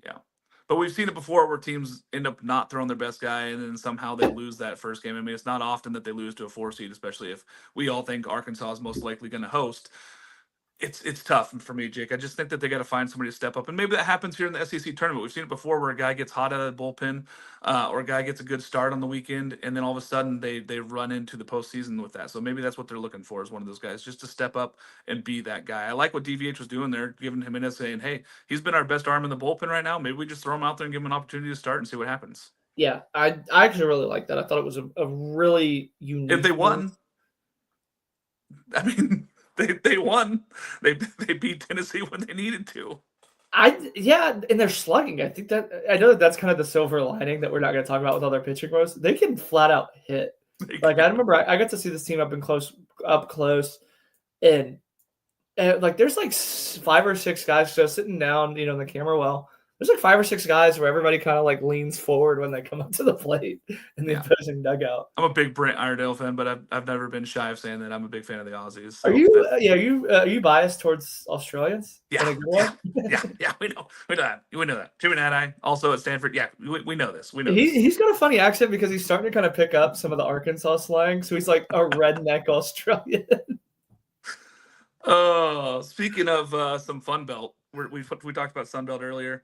Yeah, but we've seen it before where teams end up not throwing their best guy, and then somehow they lose that first game. I mean, it's not often that they lose to a 4 seed, especially if we all think Arkansas is most likely going to host. It's tough for me, Jake. I just think that they got to find somebody to step up, and maybe that happens here in the SEC tournament. We've seen it before where a guy gets hot out of the bullpen, or a guy gets a good start on the weekend, and then all of a sudden they run into the postseason with that. So maybe that's what they're looking for is one of those guys just to step up and be that guy. I like what DVH was doing there, giving him in saying, "Hey, he's been our best arm in the bullpen right now. Maybe we just throw him out there and give him an opportunity to start and see what happens." Yeah, I actually really like that. I thought it was a really unique. If they won, I mean. They won. They beat Tennessee when they needed to. And they're slugging. I know that's kind of the silver lining that we're not going to talk about with all their pitching woes. They can flat out hit. Like I remember, I got to see this team up up close, and like there's like 5 or 6 guys just sitting down, in the camera well. There's like 5 or 6 guys where everybody kind of like leans forward when they come up to the plate in the opposing dugout. I'm a big Brent Iredale fan, but I've never been shy of saying that I'm a big fan of the Aussies. So Are you biased towards Australians? Yeah, we know that. Jimmy Nadai, also at Stanford. Yeah, we know this. We know He's got a funny accent because he's starting to kind of pick up some of the Arkansas slang. So he's like a redneck Australian. Oh, speaking of some Fun Belt, we talked about Sun Belt earlier.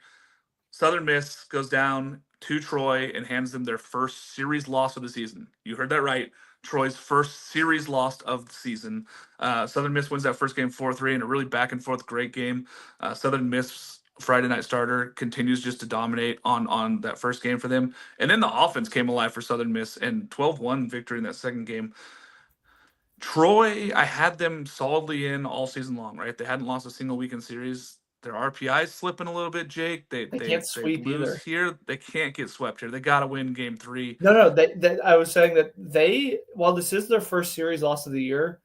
Southern Miss goes down to Troy and hands them their first series loss of the season. You heard that right. Troy's first series loss of the season. Southern Miss wins that first game 4-3 in a really back and forth great game. Southern Miss Friday night starter continues just to dominate on that first game for them. And then the offense came alive for Southern Miss and 12-1 victory in that second game. Troy, I had them solidly in all season long, right? They hadn't lost a single weekend series. Their RPI is slipping a little bit, Jake. They can't sweep lose either. here. They can't get swept here. They got to win game 3. No. I was saying that while this is their first series loss of the year,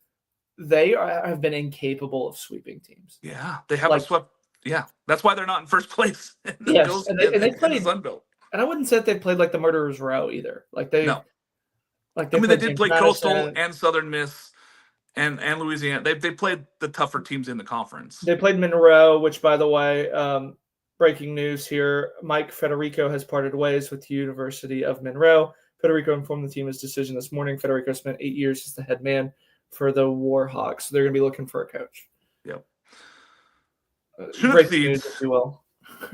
have been incapable of sweeping teams. Yeah, they haven't swept. Yeah, that's why they're not in first place. Yes, and they played Sun Belt. And I wouldn't say that they played like the Murderers Row either. They did play Coastal and Southern Miss and Louisiana. They played the tougher teams in the conference. They played Monroe, which, by the way, breaking news here: Mike Federico has parted ways with the University of Monroe. Federico informed the team his decision this morning. Federico spent 8 years as the head man for the Warhawks, so they're going to be looking for a coach. Yep. Breaking news, if you will.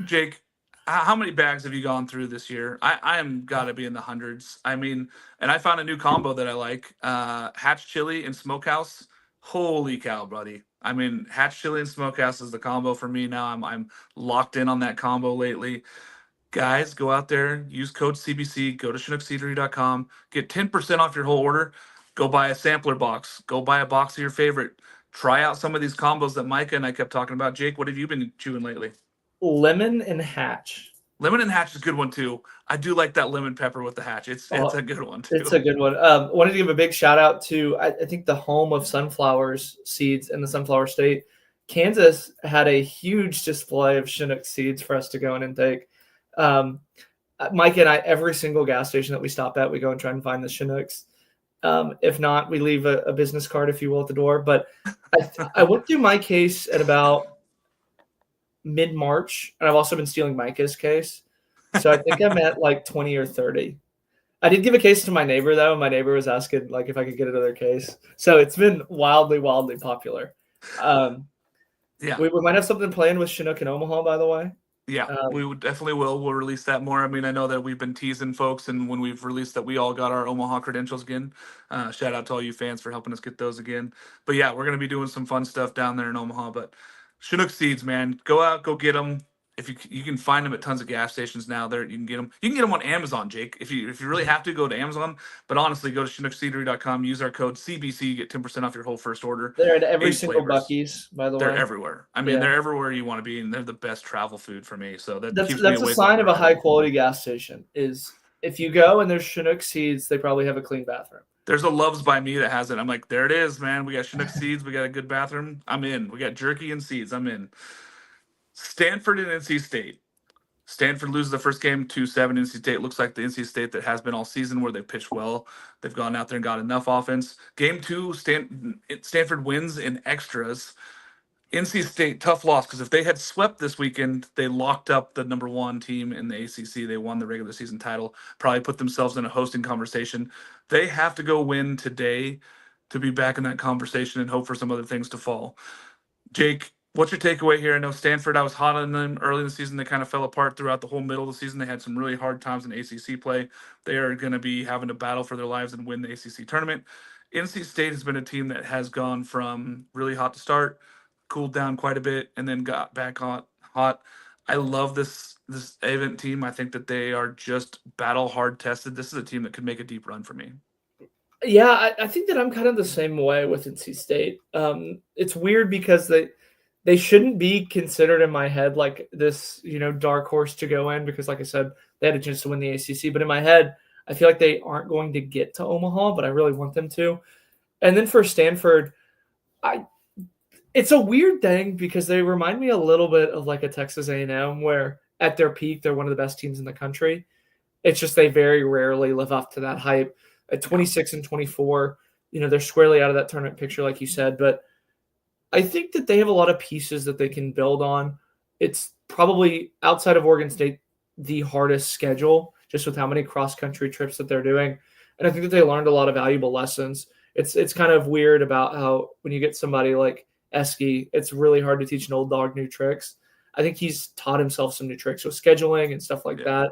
Jake, how many bags have you gone through this year? I am got to be in the hundreds. I mean, and I found a new combo that I like. Hatch chili and smokehouse. Holy cow, buddy. I mean, Hatch chili and smokehouse is the combo for me now. I'm locked in on that combo lately. Guys, go out there, use code CBC, go to ChinookSeedery.com, get 10% off your whole order. Go buy a sampler box. Go buy a box of your favorite. Try out some of these combos that Micah and I kept talking about. Jake, what have you been chewing lately? Lemon and Hatch. Lemon and Hatch is a good one too. I do like that lemon pepper with the Hatch. It's a good one too. It's a good one. Wanted to give a big shout out to I think the home of sunflowers seeds in the Sunflower State. Kansas had a huge display of Chinook seeds for us to go in and take. Mike and I, every single gas station that we stop at, we go and try and find the Chinooks. If not, we leave a business card, if you will, at the door. But I went through my case at about mid-March, and I've also been stealing Micah's case. So I think I'm at like 20 or 30. I did give a case to my neighbor, though. My neighbor was asking if I could get another case. So it's been wildly popular. Yeah. We might have something planned with Chinook in Omaha, by the way. Yeah, we definitely will. We'll release that more. I mean, I know that we've been teasing folks, and when we've released that, we all got our Omaha credentials again. Shout out to all you fans for helping us get those again. But yeah, we're going to be doing some fun stuff down there in Omaha. But Chinook seeds, man, go out, go get them. If you can find them at tons of gas stations now, there you can get them. You can get them on Amazon, Jake. If you really have to, go to Amazon. But honestly, go to ChinookSeedery.com. Use our code CBC. Get 10% off your whole first order. They're at every single Buc-ee's, by the way. They're everywhere. I mean, they're everywhere you want to be, and they're the best travel food for me. So that's a sign of a high quality gas station. Is if you go and there's Chinook seeds, they probably have a clean bathroom. There's a Loves by Me that has it. I'm like, there it is, man. We got Chinook seeds. We got a good bathroom. I'm in. We got jerky and seeds. I'm in. Stanford and NC State. Stanford loses the first game 2-7. NC State looks like the NC State that has been all season, where they pitched well. They've gone out there and got enough offense. Game 2, Stanford wins in extras. NC State, tough loss, because if they had swept this weekend, they locked up the number 1 team in the ACC. They won the regular season title, probably put themselves in a hosting conversation. They have to go win today to be back in that conversation and hope for some other things to fall. Jake, what's your takeaway here? I know Stanford, I was hot on them early in the season. They kind of fell apart throughout the whole middle of the season. They had some really hard times in ACC play. They are going to be having to battle for their lives and win the ACC tournament. NC State has been a team that has gone from really hot to start, cooled down quite a bit, and then got back hot. I love this event team. I think that they are just battle hard tested. This is a team that could make a deep run for me. Yeah, I think that I'm kind of the same way with NC State. It's weird because they shouldn't be considered in my head like this, dark horse to go in, because like I said, they had a chance to win the ACC. But in my head, I feel like they aren't going to get to Omaha, but I really want them to. And then for Stanford, I it's a weird thing because they remind me a little bit of like a Texas A&M where at their peak they're one of the best teams in the country. It's just they very rarely live up to that hype. At 26 and 24, they're squarely out of that tournament picture, like you said. But I think that they have a lot of pieces that they can build on. It's probably outside of Oregon State the hardest schedule, just with how many cross-country trips that they're doing. And I think that they learned a lot of valuable lessons. It's kind of weird about how when you get somebody like Eski, it's really hard to teach an old dog new tricks. I think he's taught himself some new tricks with scheduling and stuff like that.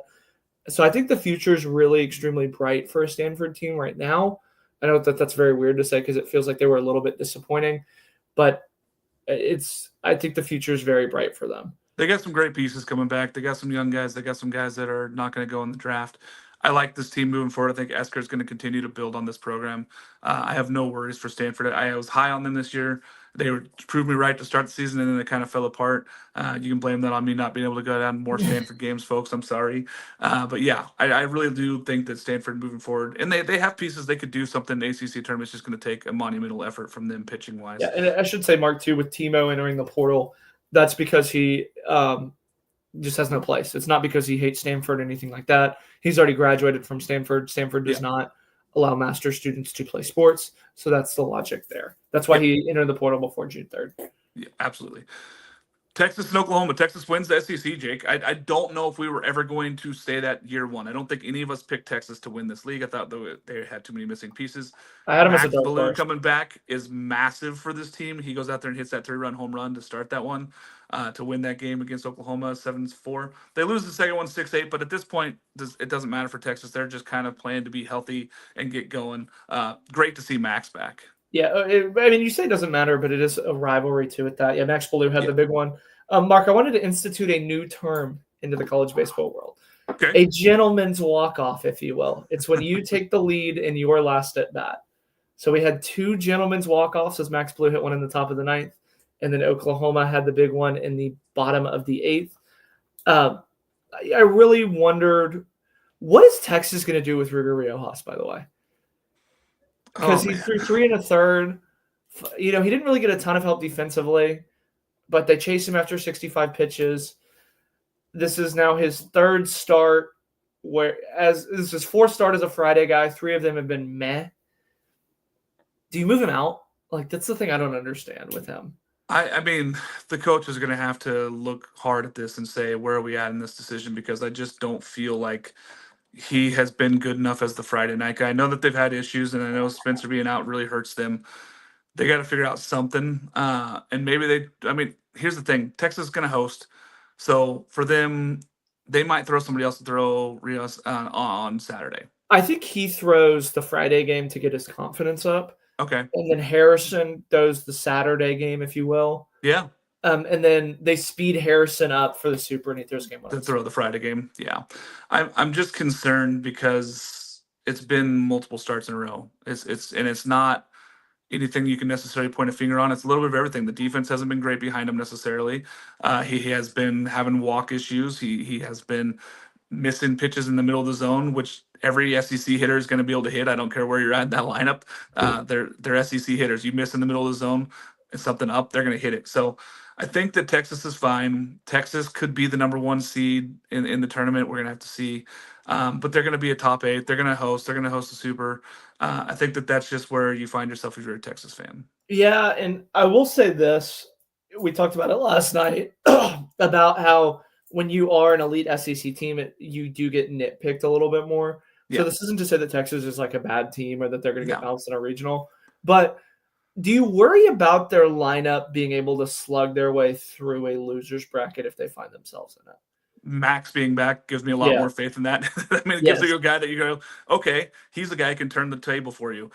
So I think the future is really extremely bright for a Stanford team right now. I know that that's very weird to say because it feels like they were a little bit disappointing, but I think the future is very bright for them. They got some great pieces coming back. They got some young guys. They got some guys that are not going to go in the draft. I like this team moving forward. I think Esker is going to continue to build on this program. I have no worries for Stanford. I was high on them this year. They proved me right to start the season, and then they kind of fell apart. You can blame that on me not being able to go down more Stanford games, folks. I'm sorry. But yeah, I really do think that Stanford moving forward, and they have pieces. They could do something. The ACC tournament is just going to take a monumental effort from them pitching wise. Yeah, and I should say, Mark, too, with Timo entering the portal, that's because he just has no place. It's not because he hates Stanford or anything like that. He's already graduated from Stanford. Stanford does not allow master's students to play sports. So that's the logic there. That's why he entered the portal before June 3rd. Yeah, absolutely. Texas and Oklahoma. Texas wins the SEC, Jake. I don't know if we were ever going to say that year one. I don't think any of us picked Texas to win this league. I thought they had too many missing pieces. I had him as a Max dark Balloon horse. coming back is massive for this team. He goes out there and hits that 3-run home run to start that one, to win that game against Oklahoma 7-4. They lose the second one 6-8, but at this point, it doesn't matter for Texas. They're just kind of playing to be healthy and get going. Great to see Max back. Yeah, I mean, you say it doesn't matter, but it is a rivalry too with that. Yeah, Max Baloo had the big one. Mark, I wanted to institute a new term into the college baseball world. Okay. A gentleman's walk-off, if you will. It's when you take the lead in your last at bat. So we had two gentlemen's walk-offs as Max Blue hit one in the top of the ninth, and then Oklahoma had the big one in the bottom of the eighth. I really wondered, what is Texas going to do with Ruger Riojas, by the way? Because he threw 3 1/3. He didn't really get a ton of help defensively, but they chased him after 65 pitches. This is now his third start, this is his fourth start as a Friday guy. 3 of them have been meh. Do you move him out? Like, that's the thing I don't understand with him. I mean, the coach is going to have to look hard at this and say, where are we at in this decision? Because I just don't feel like he has been good enough as the Friday night guy. I know that they've had issues, and I know Spencer being out really hurts them. They got to figure out something. And maybe here's the thing. Texas is going to host. So for them, they might throw somebody else to throw Rios on Saturday. I think he throws the Friday game to get his confidence up. Okay. And then Harrison does the Saturday game, if you will. Yeah. And then they speed Harrison up for the Super, and he throws game one. To throw the Friday game. Yeah. I'm just concerned because it's been multiple starts in a row. It's not anything you can necessarily point a finger on. It's a little bit of everything. The defense hasn't been great behind him necessarily. He has been having walk issues. He has been missing pitches in the middle of the zone, which every SEC hitter is going to be able to hit. I don't care where you're at in that lineup. They're SEC hitters. You miss in the middle of the zone, it's something up, they're going to hit it. So I think that Texas is fine. Texas could be the number 1 seed in the tournament. We're going to have to see. But they're going to be a top 8. They're going to host the Super. I think that's just where you find yourself if you're a Texas fan. Yeah, and I will say this. We talked about it last night about how when you are an elite SEC team, you do get nitpicked a little bit more. So this isn't to say that Texas is like a bad team or that they're going to get bounced in a regional. But do you worry about their lineup being able to slug their way through a loser's bracket if they find themselves in it? Max being back gives me a lot more faith in that. I mean, it gives you a guy that you go, okay, he's the guy who can turn the table for you.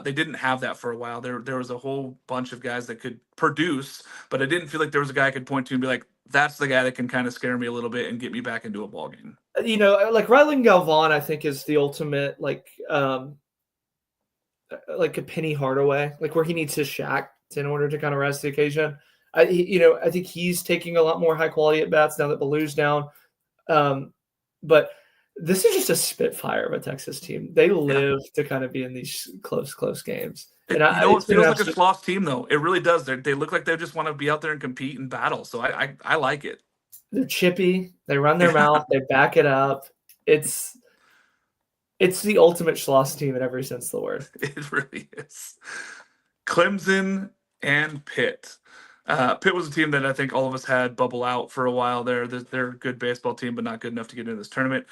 They didn't have that for a while. There was a whole bunch of guys that could produce, but I didn't feel like there was a guy I could point to and be like, that's the guy that can kind of scare me a little bit and get me back into a ball game. Like Rylan Galvan, I think is the ultimate like a Penny Hardaway, like where he needs his Shaq in order to kind of rise to the occasion. I think he's taking a lot more high quality at bats now that Baloo's down. But This is just a spitfire of a Texas team. They live to kind of be in these close games. And You know, it it's been feels an like a absolute, Schloss team, though. It really does. They look like they just want to be out there and compete and battle. So I like it. they're chippy. They run their Yeah, mouth. They back it up. It's the ultimate Schloss team in every sense of the word. it really is. Clemson and Pitt. Pitt was a team that I think all of us had bubble out for a while there. They're a good baseball team, but not good enough to get into this tournament.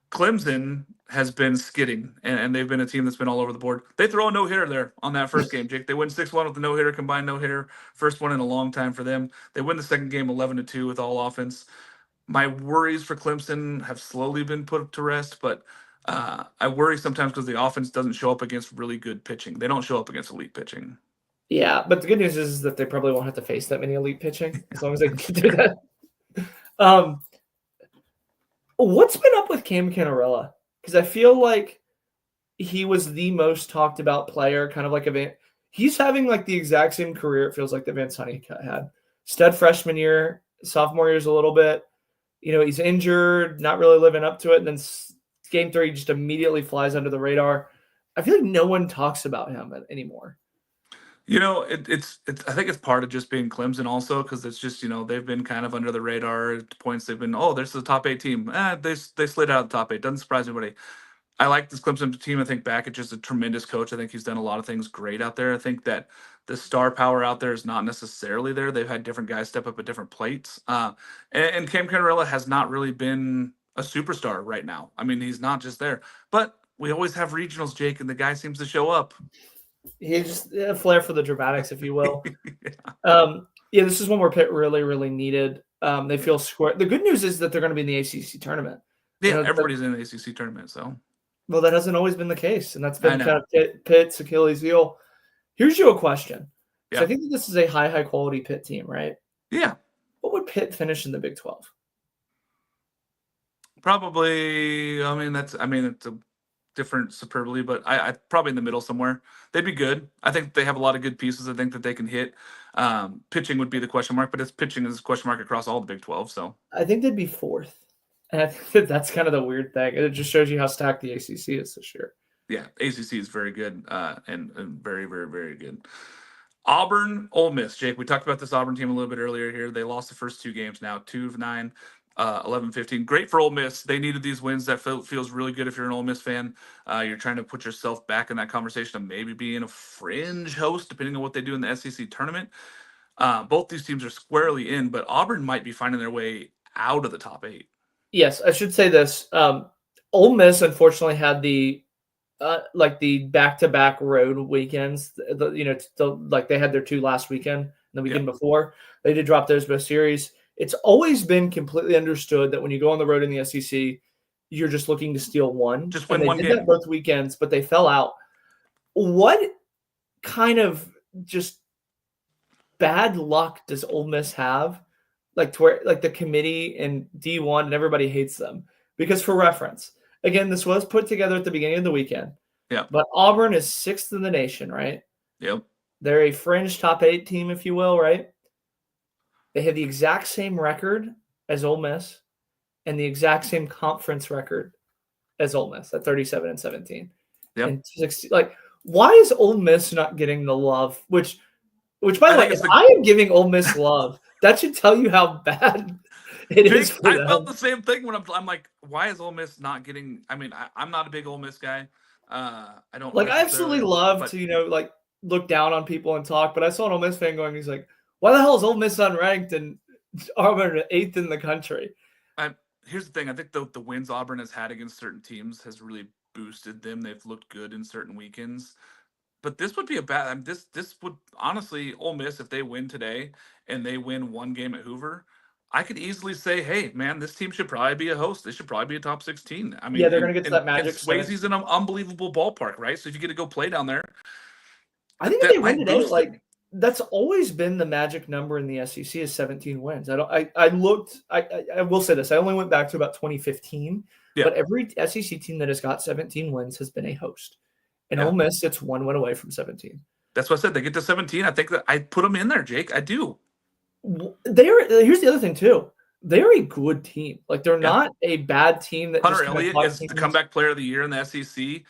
Clemson has been skidding, and they've been a team that's been all over the board. They throw a no hitter there on that first game, Jake. They win 6-1 with the no hitter, combined no hitter. First one in a long time for them. They win the second game 11-2 with all offense. My worries for Clemson have slowly been put to rest, but I worry sometimes because the offense doesn't show up against really good pitching. They don't show up against elite pitching. Yeah, but the good news is that they probably won't have to face that many elite pitching as long as they can do that. Um, what's been up with Cam Canarella? Because I feel like he was the most talked about player, kind of like he's having like the exact same career, it feels like, that Vince Honeycutt had. Stud freshman year, sophomore year's a little bit. He's injured, not really living up to it. And then game 3 just immediately flies under the radar. I feel like no one talks about him anymore. It's I think it's part of just being Clemson also, because it's just, they've been kind of under the radar at points. They've been, oh, there's the top 8 team. They slid out of the top 8. Doesn't surprise anybody. I like this Clemson team. I think Back is just a tremendous coach. I think he's done a lot of things great out there. I think that the star power out there is not necessarily there. They've had different guys step up at different plates. And Cam Canarella has not really been a superstar right now. I mean, he's not just there. But we always have regionals, Jake, and the guy seems to show up. He's a flair for the dramatics, if you will. Yeah. This is one where Pitt really, really needed. They feel square. The good news is that they're going to be in the ACC tournament. Yeah, everybody's in the ACC tournament, so. Well, that hasn't always been the case, and that's been I kind of Pitt's Achilles heel. Here's you a question. Yeah. I think that this is a high quality Pitt team, right? Yeah. What would Pitt finish in the Big 12? Probably, it's a different superbly, but I probably in the middle somewhere. They'd be good. I think they have a lot of good pieces. I think that they can hit. Pitching would be the question mark, but it's pitching is a question mark across all the Big 12. So I think they'd be 4th. And I think that that's kind of the weird thing. It just shows you how stacked the ACC is this year. Yeah, ACC is very good and very, very, very good. Auburn, Ole Miss. Jake, we talked about this Auburn team a little bit earlier here. They lost the first 2 games now, 2 of 9. 11-15. Great for Ole Miss. They needed these wins. That feels really good if you're an Ole Miss fan. You're trying to put yourself back in that conversation of maybe being a fringe host, depending on what they do in the SEC tournament. Both these teams are squarely in, but Auburn might be finding their way out of the top 8. Yes, I should say this. Ole Miss, unfortunately, had the back-to-back road weekends. They had their 2 last weekend, the weekend before. They did drop those both series. It's always been completely understood that when you go on the road in the SEC, you're just looking to steal one. Just win one game. They did that both weekends, but they fell out. What kind of just bad luck does Ole Miss have? To where the committee and D1 and everybody hates them. Because for reference, again, this was put together at the beginning of the weekend. Yeah. But Auburn is 6th in the nation, right? Yep. They're a fringe top 8 team, if you will, right? They have the exact same record as Ole Miss and the exact same conference record as Ole Miss at 37-17. Yep. And 60, why is Ole Miss not getting the love? Which by the way, if I am giving Ole Miss love, that should tell you how bad it is for them. I felt the same thing when I'm like, why is Ole Miss not getting? I'm not a big Ole Miss guy. I don't I absolutely love to look down on people and talk, but I saw an Ole Miss fan going, he's like, why the hell is Ole Miss unranked and Auburn 8th in the country? Here's the thing. I think the wins Auburn has had against certain teams has really boosted them. They've looked good in certain weekends. But this would be a bad. This would honestly, Ole Miss, if they win today and they win 1 game at Hoover, I could easily say, hey, man, this team should probably be a host. They should probably be a top 16. They're going to get to that magic. Swayze's in an unbelievable ballpark, right? So if you get to go play down there, I think if they win today, that's always been the magic number in the SEC is 17 wins. I will say this. I only went back to about 2015, but every SEC team that has got 17 wins has been a host. And Ole Miss, it's 1 win away from 17. That's what I said. They get to 17. I think that I put them in there, Jake. I do. Here's the other thing too. they're a good team. Like, they're Yeah. not a bad team that Hunter just kind of Elliott caught is the teams. comeback player of the year in the SEC.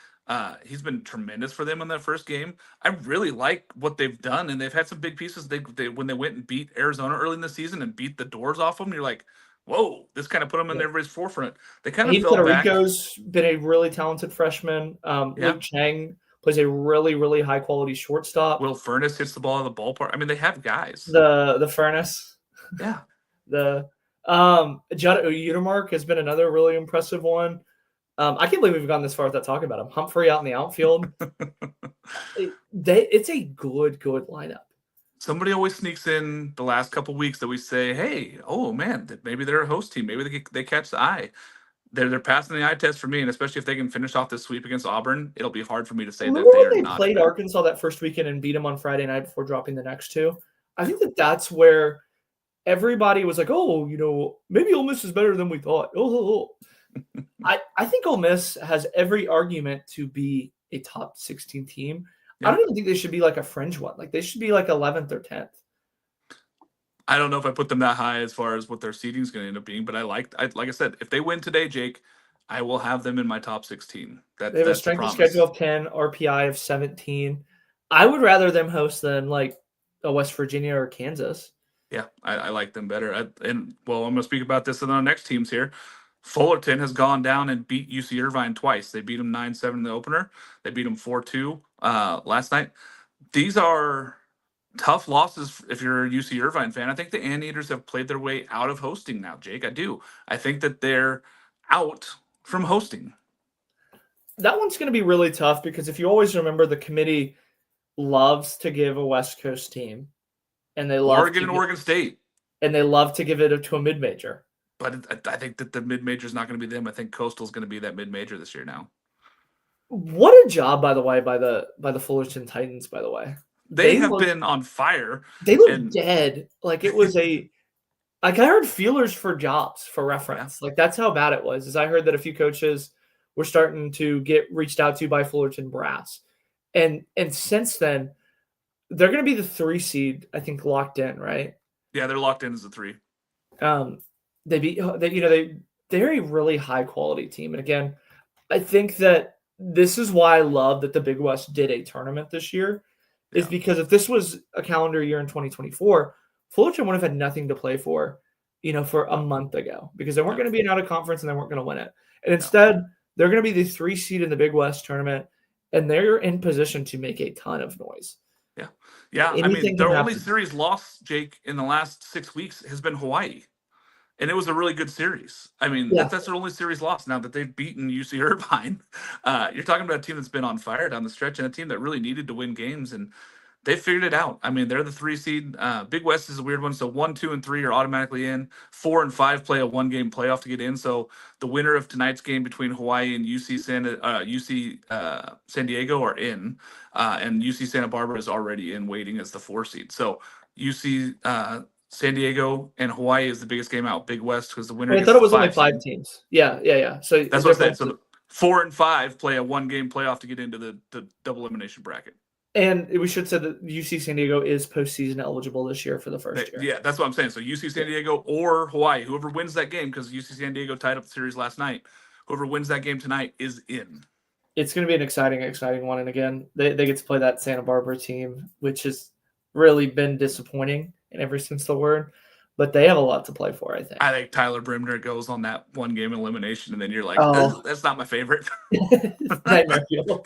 He's been tremendous for them in that first game. I really like what they've done, and they've had some big pieces. They when they went and beat Arizona early in the season and beat the doors off them, you're like, whoa, this kind of put them in Yeah. everybody's forefront. They kind of Hayden fell back. Federico's been a really talented freshman. Yeah. Luke Chang plays a really, really high quality shortstop. Will Furness hits the ball in the ballpark. I mean, they have guys. The Furnace. Yeah. The Judd Udemark has been another really impressive one. I can't believe we've gone this far without talking about him. Humphrey out in the outfield. It's a good lineup. Somebody always sneaks in the last couple weeks that we say, "Hey, oh man, maybe they're a host team. Maybe they catch the eye." They're passing the eye test for me, and especially if they can finish off this sweep against Auburn, it'll be hard for me to say that Remember they when are they not. played Arkansas that first weekend and beat them on Friday night before dropping the next two? I think that's where everybody was like, "Oh, maybe Ole Miss is better than we thought." Oh. I think Ole Miss has every argument to be a top 16 team. Yeah. I don't even think they should be like a fringe one. Like, they should be like 11th or 10th. I don't know if I put them that high as far as what their seeding is going to end up being, but like I said, if they win today, Jake, I will have them in my top 16. They have a strength of schedule of 10, RPI of 17. I would rather them host than like a West Virginia or Kansas. Yeah, I like them better. I'm going to speak about this in our next teams here. Fullerton has gone down and beat UC Irvine twice. They beat them 9-7 in the opener. They beat them 4-2 last night. These are tough losses if you're a UC Irvine fan. I think the Anteaters have played their way out of hosting now, Jake. I do. I think that they're out from hosting. That one's going to be really tough because if you always remember, the committee loves to give a West Coast team, and they love Oregon and Oregon State, and they love to give it to a mid-major. But I think that the mid-major is not going to be them. I think Coastal is going to be that mid-major this year now. What a job, by the way, by the Fullerton Titans. By the way, they have been on fire. They look dead. Like, it was like I heard feelers for jobs for reference. Yeah. Like, that's how bad it was. Is I heard that a few coaches were starting to get reached out to by Fullerton brass, and since then, they're going to be the 3 seed. I think locked in, right? Yeah, they're locked in as a 3. They're a really high quality team. And again, I think that this is why I love that the Big West did a tournament this year, is because if this was a calendar year in 2024, Fullerton would have had nothing to play for a month ago, because they weren't going to be an out of conference and they weren't going to win it. And instead, they're going to be the 3 seed in the Big West tournament, and they're in position to make a ton of noise. Yeah. I mean, their only series loss, Jake, in the last 6 weeks has been Hawaii. And it was a really good series. I mean, that's their only series loss now that they've beaten UC Irvine. You're talking about a team that's been on fire down the stretch, and a team that really needed to win games, and they figured it out. I mean, they're the 3 seed. Big West is a weird one. So 1, 2, and 3 are automatically in. 4 and 5 play a 1-game playoff to get in. So the winner of tonight's game between Hawaii and UC San Diego are in, and UC Santa Barbara is already in, waiting as the 4 seed. So UC San Diego and Hawaii is the biggest game out. Big West, because the winner. I thought it was only 5 teams. Yeah. So that's what I said. So 4 and 5 play a 1-game playoff to get into the double elimination bracket. And we should say that UC San Diego is postseason eligible this year for the first year. Yeah, that's what I'm saying. So UC San Diego or Hawaii, whoever wins that game, because UC San Diego tied up the series last night, whoever wins that game tonight is in. It's going to be an exciting one. And again, they get to play that Santa Barbara team, which has really been disappointing in every sense of the word. But they have a lot to play for, I think. I think Tyler Brimner goes on that 1-game elimination, and then you're like, oh, that's not my favorite. Nightmare fuel.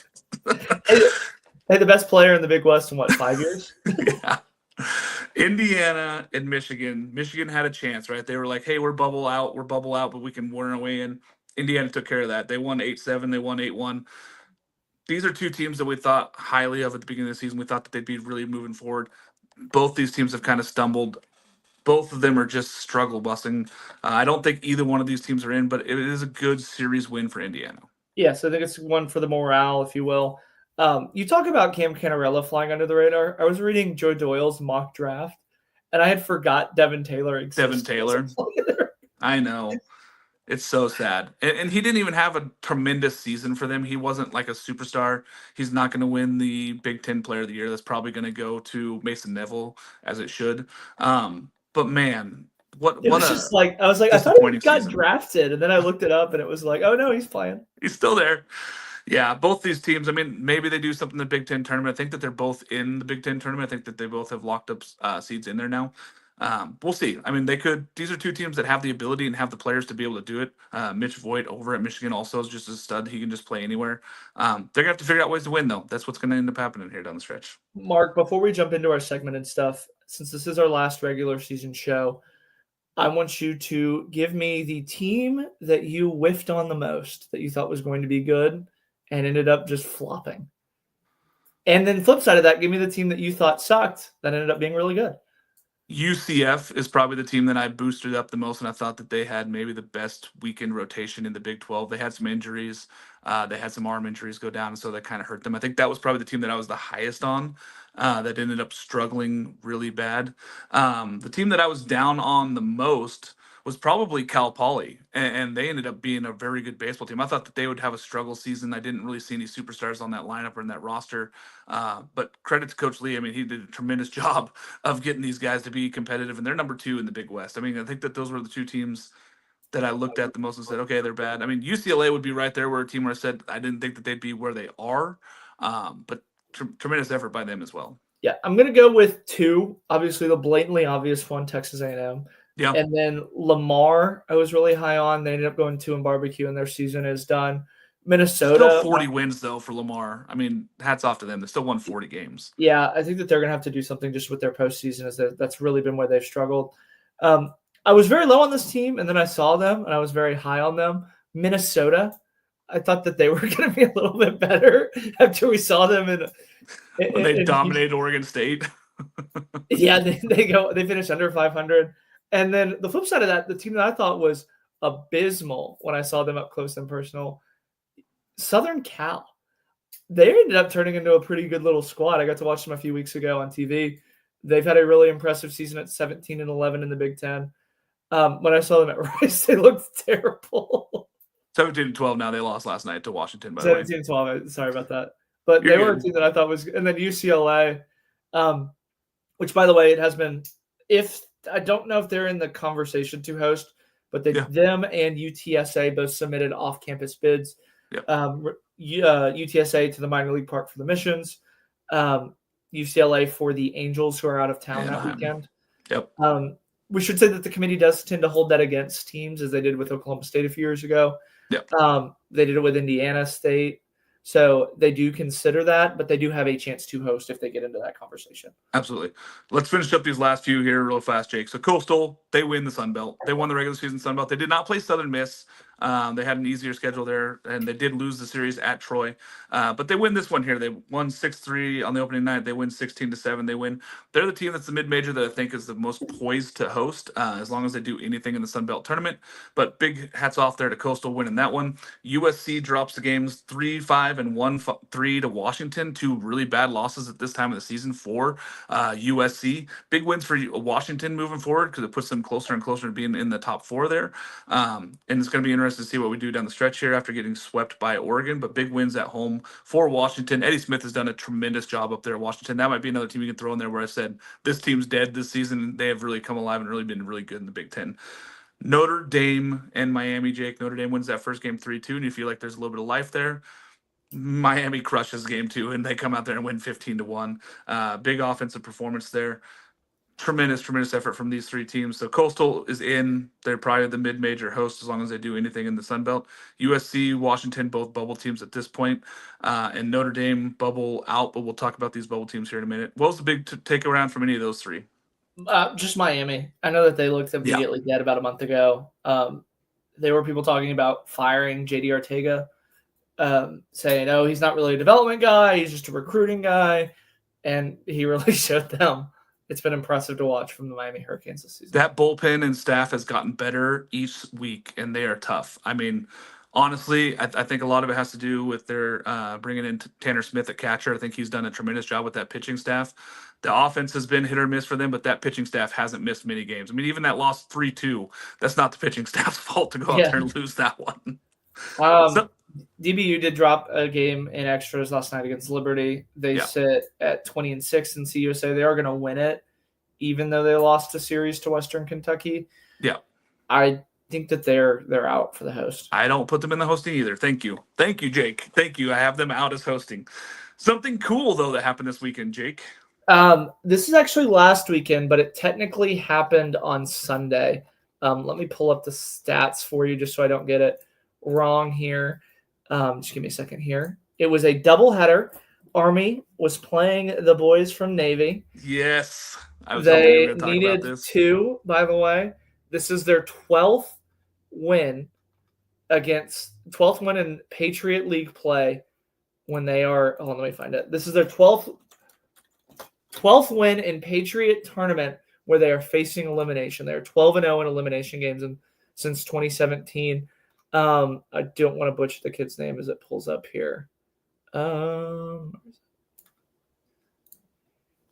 Hey, the best player in the Big West in 5 years? Yeah. Indiana and Michigan. Michigan had a chance, right? They were like, hey, we're bubble out, but we can warn our way in. Indiana took care of that. They won 8-7, they won 8-1. These are 2 teams that we thought highly of at the beginning of the season. We thought that they'd be really moving forward. Both these teams have kind of stumbled. Both of them are just struggle busting. I don't think either one of these teams are in, but it is a good series win for Indiana. Yes, I think it's one for the morale, if you will. You talk about Cam Cannarella flying under the radar. I was reading Joe Doyle's mock draft, and I had forgot Devin Taylor existed. Devin Taylor. I know. It's so sad. And he didn't even have a tremendous season for them. He wasn't like a superstar. He's not going to win the Big Ten Player of the Year. That's probably going to go to Mason Neville, as it should. But, man, What It what was a just like I was like, I thought he disappointing got season. drafted, and then I looked it up, and it was like, oh no, he's playing. He's still there. Yeah, both these teams. I mean, maybe they do something in the Big Ten tournament. I think that they're both in the Big Ten tournament. I think that they both have locked up seats in there now. We'll see. I mean, they could. These are two teams that have the ability and have the players to be able to do it. Mitch Voigt over at Michigan also is just a stud. He can just play anywhere. They're gonna have to figure out ways to win, though. That's what's gonna end up happening here down the stretch. Mark, before we jump into our segment and stuff, since this is our last regular season show, I want you to give me the team that you whiffed on the most, that you thought was going to be good and ended up just flopping. And then flip side of that, give me the team that you thought sucked that ended up being really good. UCF is probably the team that I boosted up the most, and I thought that they had maybe the best weekend rotation in the Big 12. They had some injuries. They had some arm injuries go down, and so that kind of hurt them. I think that was probably the team that I was the highest on that ended up struggling really bad. The team that I was down on the most was probably Cal Poly, and they ended up being a very good baseball team. I thought that they would have a struggle season. I didn't really see any superstars on that lineup or in that roster. But credit to Coach Lee. I mean, he did a tremendous job of getting these guys to be competitive, and they're number 2 in the Big West. I mean, I think that those were the two teams that I looked at the most and said, okay, they're bad. I mean, UCLA would be right there where a team where I said I didn't think that they'd be where they are, but tremendous effort by them as well. Yeah, I'm going to go with 2. Obviously, the blatantly obvious one, Texas A&M. Yeah. And then Lamar, I was really high on. They ended up going 2 in barbecue, and their season is done. Minnesota. Still 40 wins, though, for Lamar. I mean, hats off to them. They still won 40 games. Yeah, I think that they're going to have to do something just with their postseason. That's really been where they've struggled. I was very low on this team, and then I saw them, and I was very high on them. Minnesota, I thought that they were going to be a little bit better after we saw them when they dominated Oregon State. Yeah, they finish under 500. And then the flip side of that, the team that I thought was abysmal when I saw them up close and personal, Southern Cal. They ended up turning into a pretty good little squad. I got to watch them a few weeks ago on TV. They've had a really impressive season at 17-11 in the Big Ten. When I saw them at Rice, they looked terrible. 17-12 now. They lost last night to Washington, by the way. 17-12. Sorry about that. But You're they were good. a team that I thought was good. And then UCLA, which, by the way, it has been I don't know if they're in the conversation to host, but them and UTSA both submitted off-campus bids. Yep. UTSA to the minor league park for the Missions, UCLA for the Angels who are out of town that weekend. Yep. We should say that the committee does tend to hold that against teams, as they did with Oklahoma State a few years ago. Yep. They did it with Indiana State. So they do consider that, but they do have a chance to host if they get into that conversation. Absolutely. Let's finish up these last few here real fast, Jake. So Coastal, they win the Sun Belt. They won the regular season Sun Belt. They did not play Southern Miss. They had an easier schedule there, and they did lose the series at Troy. But they win this one here. They won 6-3 on the opening night. They win 16-7. They're the team that's the mid-major that I think is the most poised to host, as long as they do anything in the Sun Belt tournament. But big hats off there to Coastal winning that one. USC drops the games 3-5 and 1-3 to Washington. 2 really bad losses at this time of the season for USC. Big wins for Washington moving forward because it puts them closer and closer to being in the top 4 there. And it's going to be interesting to see what we do down the stretch here after getting swept by Oregon. But big wins at home for Washington. Eddie Smith has done a tremendous job up there at Washington. That might be another team you can throw in there where I said this team's dead this season. They have really come alive and really been really good in the Big Ten. Notre Dame and Miami, Jake. Notre Dame wins that first game 3-2, and you feel like there's a little bit of life there. Miami crushes game 2, and they come out there and win 15-1. Big offensive performance there. Tremendous effort from these 3 teams. So Coastal is in. They're probably the mid-major host as long as they do anything in the Sun Belt. USC, Washington, both bubble teams at this point. And Notre Dame, bubble out, but we'll talk about these bubble teams here in a minute. What was the big take around from any of those 3? Just Miami. I know that they looked immediately dead about a month ago. There were people talking about firing JD Ortega, saying, oh, he's not really a development guy. He's just a recruiting guy. And he really showed them. It's been impressive to watch from the Miami Hurricanes this season. That bullpen and staff has gotten better each week, and they are tough. I mean, honestly, I think a lot of it has to do with their bringing in Tanner Smith at catcher. I think he's done a tremendous job with that pitching staff. The offense has been hit or miss for them, but that pitching staff hasn't missed many games. I mean, even that loss 3-2, that's not the pitching staff's fault to go out there and lose that one. DBU did drop a game in extras last night against Liberty. They sit at 20-6 in CUSA. They are going to win it, even though they lost a series to Western Kentucky. Yeah. I think that they're out for the host. I don't put them in the hosting either. Thank you, Jake. Thank you. I have them out as hosting. Something cool though that happened this weekend, Jake. This is actually last weekend, but it technically happened on Sunday. Let me pull up the stats for you just so I don't get it wrong here. Just give me a second here. It was a doubleheader. Army was playing the boys from Navy. Yes. I was They hoping you were going to talk needed about this. 2, by the way. This is their 12th win in Patriot League play when they are. Hold on, let me find it. This is their 12th win in Patriot tournament where they are facing elimination. They're 12-0 in elimination games since 2017. I don't want to butcher the kid's name as it pulls up here.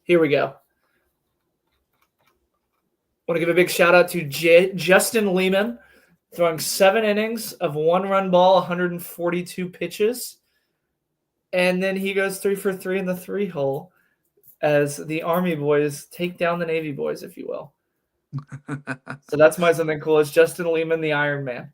Here we go. I want to give a big shout out to Justin Lehman, throwing 7 innings of 1-run ball, 142 pitches. And then he goes 3 for 3 in the 3-hole as the Army boys take down the Navy boys, if you will. So that's my something cool. It's Justin Lehman, the Iron Man.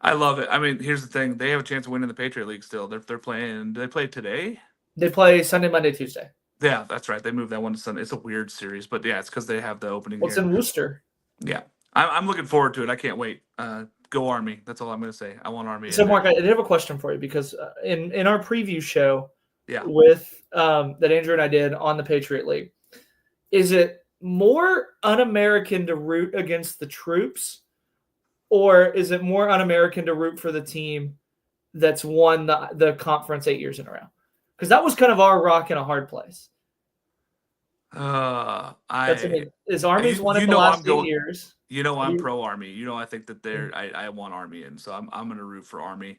I love it. I mean, here's the thing. They have a chance of winning the Patriot League still. They're playing. Do they play today? They play Sunday, Monday, Tuesday. Yeah, that's right. They moved that one to Sunday. It's a weird series, but yeah, it's because they have the opening. Well, it's in Worcester. Yeah, I'm looking forward to it. I can't wait. Go Army. That's all I'm going to say. I want Army. So, Mark, I did have a question for you because in our preview show with that Andrew and I did on the Patriot League, is it more un-American to root against the troops, or is it more un-American to root for the team that's won the conference 8 years in a row? Because that was kind of our rock in a hard place. Is Army's won in the last 8 years? You know, I'm pro Army. You know, I think that I want Army, and so I'm going to root for Army.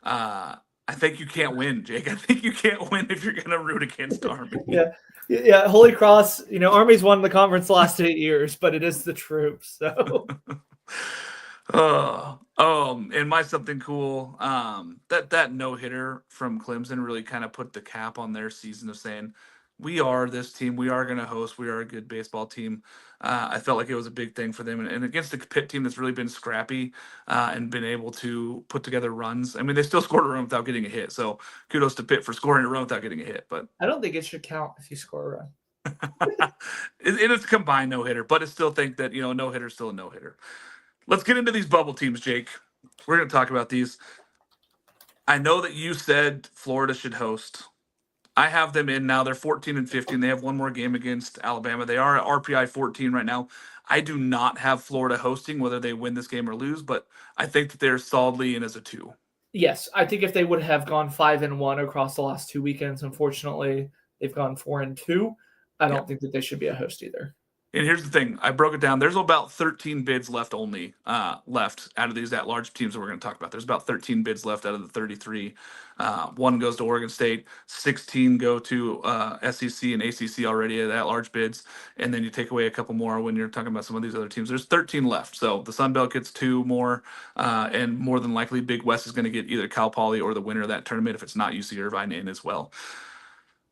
I think you can't win, Jake. I think you can't win if you're going to root against Army. Yeah. Holy Cross. You know, Army's won the conference the last 8 years, but it is the troops. So. And my something cool, that no-hitter from Clemson really kind of put the cap on their season of saying, we are this team, we are going to host, we are a good baseball team. I felt like it was a big thing for them, and against the Pitt team that's really been scrappy and been able to put together runs. I mean, they still scored a run without getting a hit, so kudos to Pitt for scoring a run without getting a hit. But I don't think it should count if you score a run. It is a combined no-hitter, but I still think that, a no-hitter is still a no-hitter. Let's get into these bubble teams, Jake. We're going to talk about these. I know that you said Florida should host. I have them in now. They're 14-15. They have one more game against Alabama. They are at RPI 14 right now. I do not have Florida hosting, whether they win this game or lose, but I think that they're solidly in as a 2. Yes, I think if they would have gone 5-1 across the last 2 weekends, unfortunately, they've gone 4-2. I don't think that they should be a host either. And here's the thing. I broke it down. There's about 13 bids left only left out of these at-large teams that we're going to talk about. There's about 13 bids left out of the 33. 1 goes to Oregon State. 16 go to SEC and ACC already at at-large bids. And then you take away a couple more when you're talking about some of these other teams. There's 13 left. So the Sun Belt gets 2 more. And more than likely, Big West is going to get either Cal Poly or the winner of that tournament if it's not UC Irvine in as well.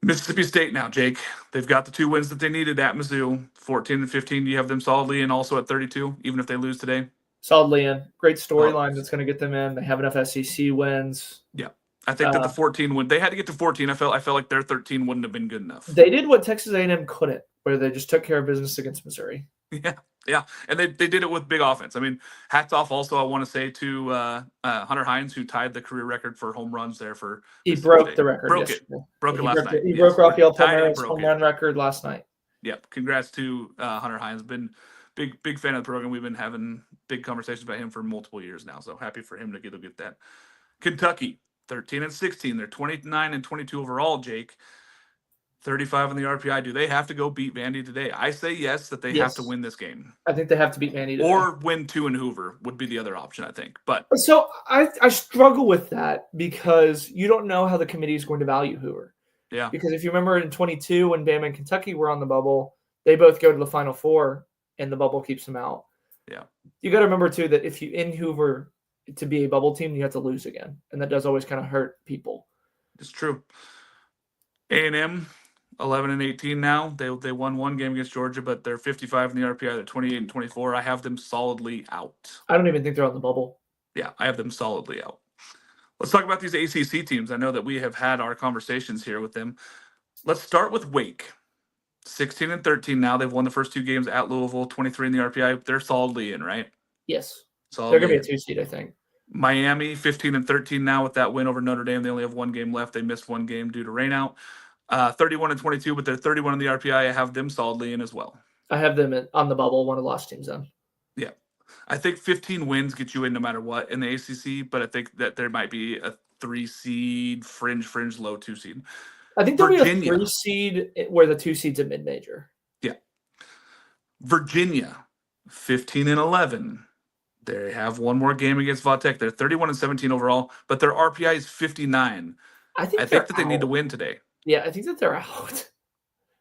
Mississippi State now, Jake. They've got the 2 wins that they needed at Mizzou. 14-15. You have them solidly in also at 32, even if they lose today? Solidly in. Great storyline that's going to get them in. They have enough SEC wins. Yeah. I think that the 14 win, they had to get to 14. I felt like their 13 wouldn't have been good enough. They did what Texas A&M couldn't, where they just took care of business against Missouri. Yeah. And they did it with big offense. I mean, hats off also, I want to say, to Hunter Hines, who tied the career record for home runs there for He broke the record. Broke it last night. He broke Rafael Palmeiras' home run record last night. Yep. Congrats to Hunter Hines. Been big fan of the program. We've been having big conversations about him for multiple years now. So happy for him to get that. Kentucky, 13-16. They're 29-22 overall, Jake. 35 on the RPI. Do they have to go beat Vandy today? I say yes, that they have to win this game. I think they have to beat Vandy today. Or win 2 in Hoover would be the other option, I think. But so I struggle with that because you don't know how the committee is going to value Hoover. Yeah. Because if you remember in 22 when Bama and Kentucky were on the bubble, they both go to the Final Four and the bubble keeps them out. Yeah. You got to remember too that if you in Hoover to be a bubble team, you have to lose again, and that does always kind of hurt people. It's true. A&M 11 and 18 now. They won one game against Georgia, but they're 55 in the RPI. They're 28 and 24. I have them solidly out. I don't even think they're on the bubble. Yeah, I have them solidly out. Let's talk about these ACC teams. I know that we have had our conversations here with them. Let's start with Wake. 16 and 13 now. They've won the first two games at Louisville, 23 in the RPI. They're solidly in, right? Yes. Solidly They're going to be in. a 2 seed, I think. Miami, 15 and 13 now with that win over Notre Dame. They only have one game left. They missed one game due to rainout. 31 and 22, but they're 31 in the RPI. I have them solidly in as well. I have them on the bubble, one of the lost teams in. Yeah. I think 15 wins get you in no matter what in the ACC, but I think that there might be a 3 seed, fringe, low 2 seed. I think there'll Virginia. be a 3 seed where the 2 seed's a mid-major. Yeah. Virginia, 15 and 11. They have one more game against Vautech. They're 31 and 17 overall, but their RPI is 59. I think that they need to win today. Yeah, I think that they're out.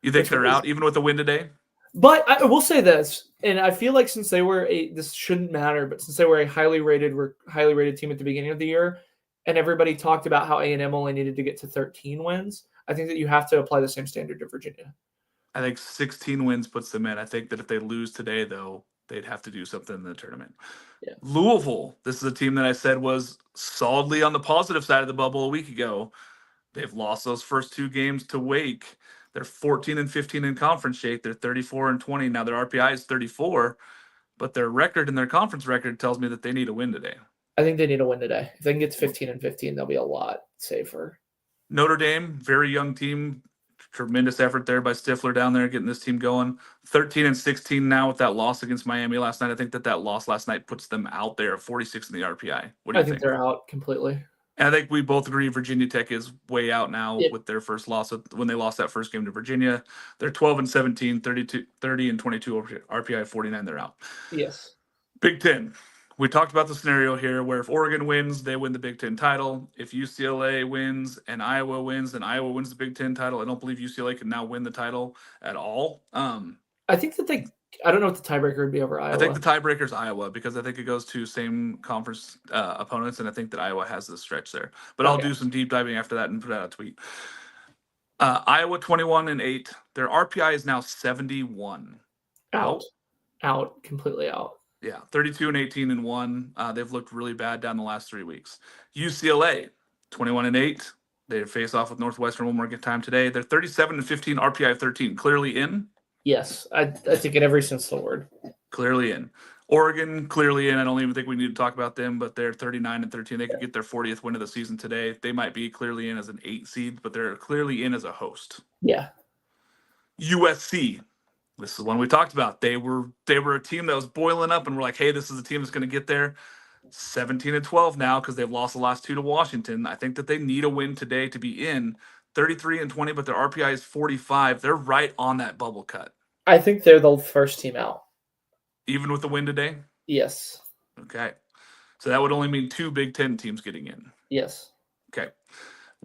You think they're out even with the win today? But I will say this, and I feel like since they were this shouldn't matter, but since they were a highly rated team at the beginning of the year, and everybody talked about how A&M only needed to get to 13 wins, I think that you have to apply the same standard to Virginia. I think 16 wins puts them in. I think that if they lose today, though, they'd have to do something in the tournament. Yeah. Louisville, this is a team that I said was solidly on the positive side of the bubble a week ago. They've lost those first two games to Wake. They're 14 and 15 in conference shape. They're 34 and 20. Now their RPI is 34, but their record and their conference record tells me that they need a win today. I think they need a win today. If they can get to 15 and 15, they'll be a lot safer. Notre Dame, very young team. Tremendous effort there by Stifler down there getting this team going. 13 and 16 now with that loss against Miami last night. I think that loss last night puts them out there at 46 in the RPI. What do you think? I think they're out completely. And I think we both agree Virginia Tech is way out now with their first loss when they lost that first game to Virginia. They're 12 and 17, 30 and 22 RPI 49. They're out. Yes. Big Ten. We talked about the scenario here where if Oregon wins, they win the Big Ten title. If UCLA wins and Iowa wins, then Iowa wins the Big Ten title. I don't believe UCLA can now win the title at all. I think that I don't know what the tiebreaker would be over Iowa. I think the tiebreaker is Iowa because I think it goes to same conference opponents, and I think that Iowa has this stretch there. But I'll do some deep diving after that and put out a tweet. Iowa 21 and 8. Their RPI is now 71. Out, completely out. Yeah, 32 and 18 and 1. They've looked really bad down the last 3 weeks. UCLA 21 and 8. They face off with Northwestern one more time today. They're 37 and 15, RPI 13. Clearly in. Yes, I take it every sense of the word. Clearly in. Oregon, clearly in. I don't even think we need to talk about them, but they're 39 and 13. They could get their 40th win of the season today. They might be clearly in as an 8 seed, but they're clearly in as a host. Yeah. USC. This is one we talked about. They were a team that was boiling up, and we're like, hey, this is a team that's going to get there. 17 and 12 now because they've lost the last 2 to Washington. I think that they need a win today to be in. 33 and 20, but their RPI is 45. They're right on that bubble cut. I think they're the first team out. Even with the win today? Yes. Okay. So that would only mean 2 Big Ten teams getting in. Yes. Okay.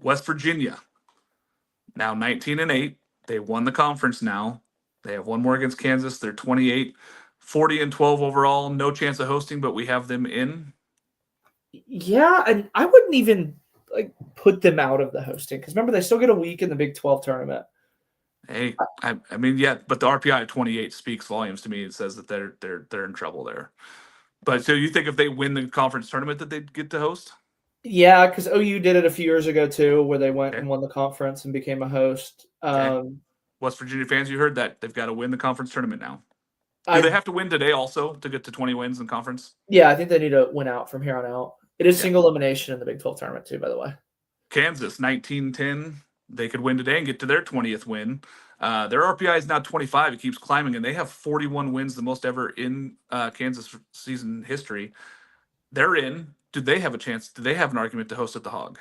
West Virginia, now 19 and 8. They won the conference now. They have one more against Kansas. They're 28, 40 and 12 overall. No chance of hosting, but we have them in. Yeah, and I wouldn't even put them out of the hosting because remember they still get a week in the Big 12 tournament. Hey, I mean, yeah, but the RPI at 28 speaks volumes to me. It says that they're in trouble there. But so you think if they win the conference tournament that they'd get to host? Yeah, because OU did it a few years ago too, where they went and won the conference and became a host. West Virginia fans, you heard that they've got to win the conference tournament now. Do they have to win today also to get to 20 wins in conference? Yeah, I think they need to win out from here on out. It is single elimination in the Big 12 tournament too, by the way. Kansas 19-10. They could win today and get to their 20th win. Their RPI is now 25. It keeps climbing, and they have 41 wins, the most ever in Kansas season history. They're in. Do they have a chance? Do they have an argument to host at the Hog?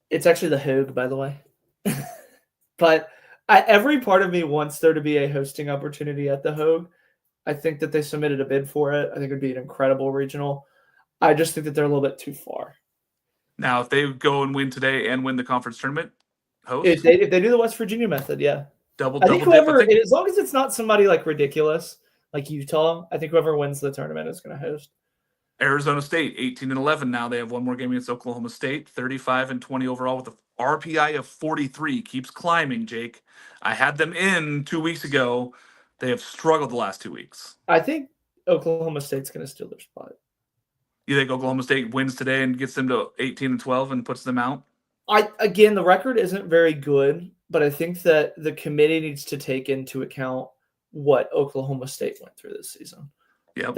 It's actually the Hogue, by the way. But every part of me wants there to be a hosting opportunity at the Hogue. I think that they submitted a bid for it. I think it would be an incredible regional. I just think that they're a little bit too far. Now, if they go and win today and win the conference tournament, host? If they do the West Virginia method, yeah. I think whoever, as long as it's not somebody ridiculous, like Utah, I think whoever wins the tournament is going to host. Arizona State, 18 and 11 now. They have one more game against Oklahoma State, 35 and 20 overall with a RPI of 43 keeps climbing, Jake. I had them in 2 weeks ago. They have struggled the last 2 weeks. I think Oklahoma State's going to steal their spot. You think Oklahoma State wins today and gets them to 18-12 and puts them out? Again, the record isn't very good, but I think that the committee needs to take into account what Oklahoma State went through this season. Yeah,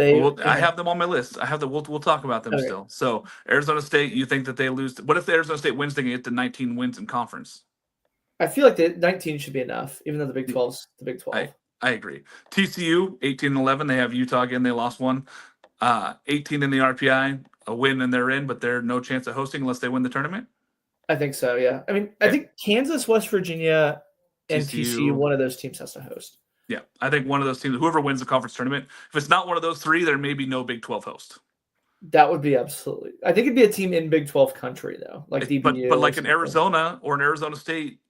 I have them on my list. I have we'll talk about them still. So Arizona State, you think that they lose? What if the Arizona State wins? They get to 19 wins in conference. I feel like the 19 should be enough, even though the Big 12's the Big 12. I agree. TCU 18-11. They have Utah again. They lost one. 18 in the RPI, a win and they're in, but they're no chance of hosting unless they win the tournament. I think so. Yeah. I mean, I think Kansas, West Virginia, and TCU, one of those teams has to host. Yeah, I think one of those teams, whoever wins the conference tournament, if it's not one of those three, there may be no Big 12 host. That would be absolutely. I think it'd be a team in Big 12 country though, like DBU. But like an Arizona or an Arizona State,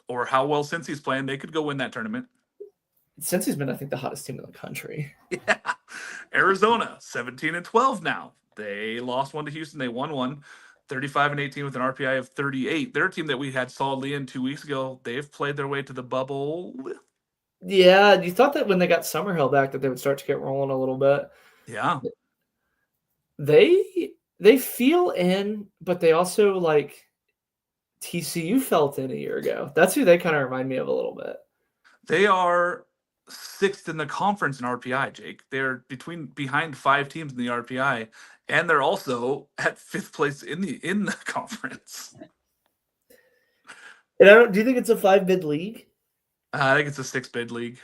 or how well Cincy's playing, they could go win that tournament. Cincy's been, I think, the hottest team in the country. Yeah, Arizona 17-12 now. They lost one to Houston. They won one. 35-18 with an RPI of 38. They're a team that we had solidly in 2 weeks ago. They've played their way to the bubble. Yeah, you thought that when they got Summerhill back that they would start to get rolling a little bit. Yeah. They feel in, but they also like TCU felt in a year ago. That's who they kind of remind me of a little bit. They are sixth in the conference in RPI, Jake. They're behind 5 teams in the RPI, and they're also at 5th place in the conference. And do you think it's a 5-bid league? I think it's a 6-bid league.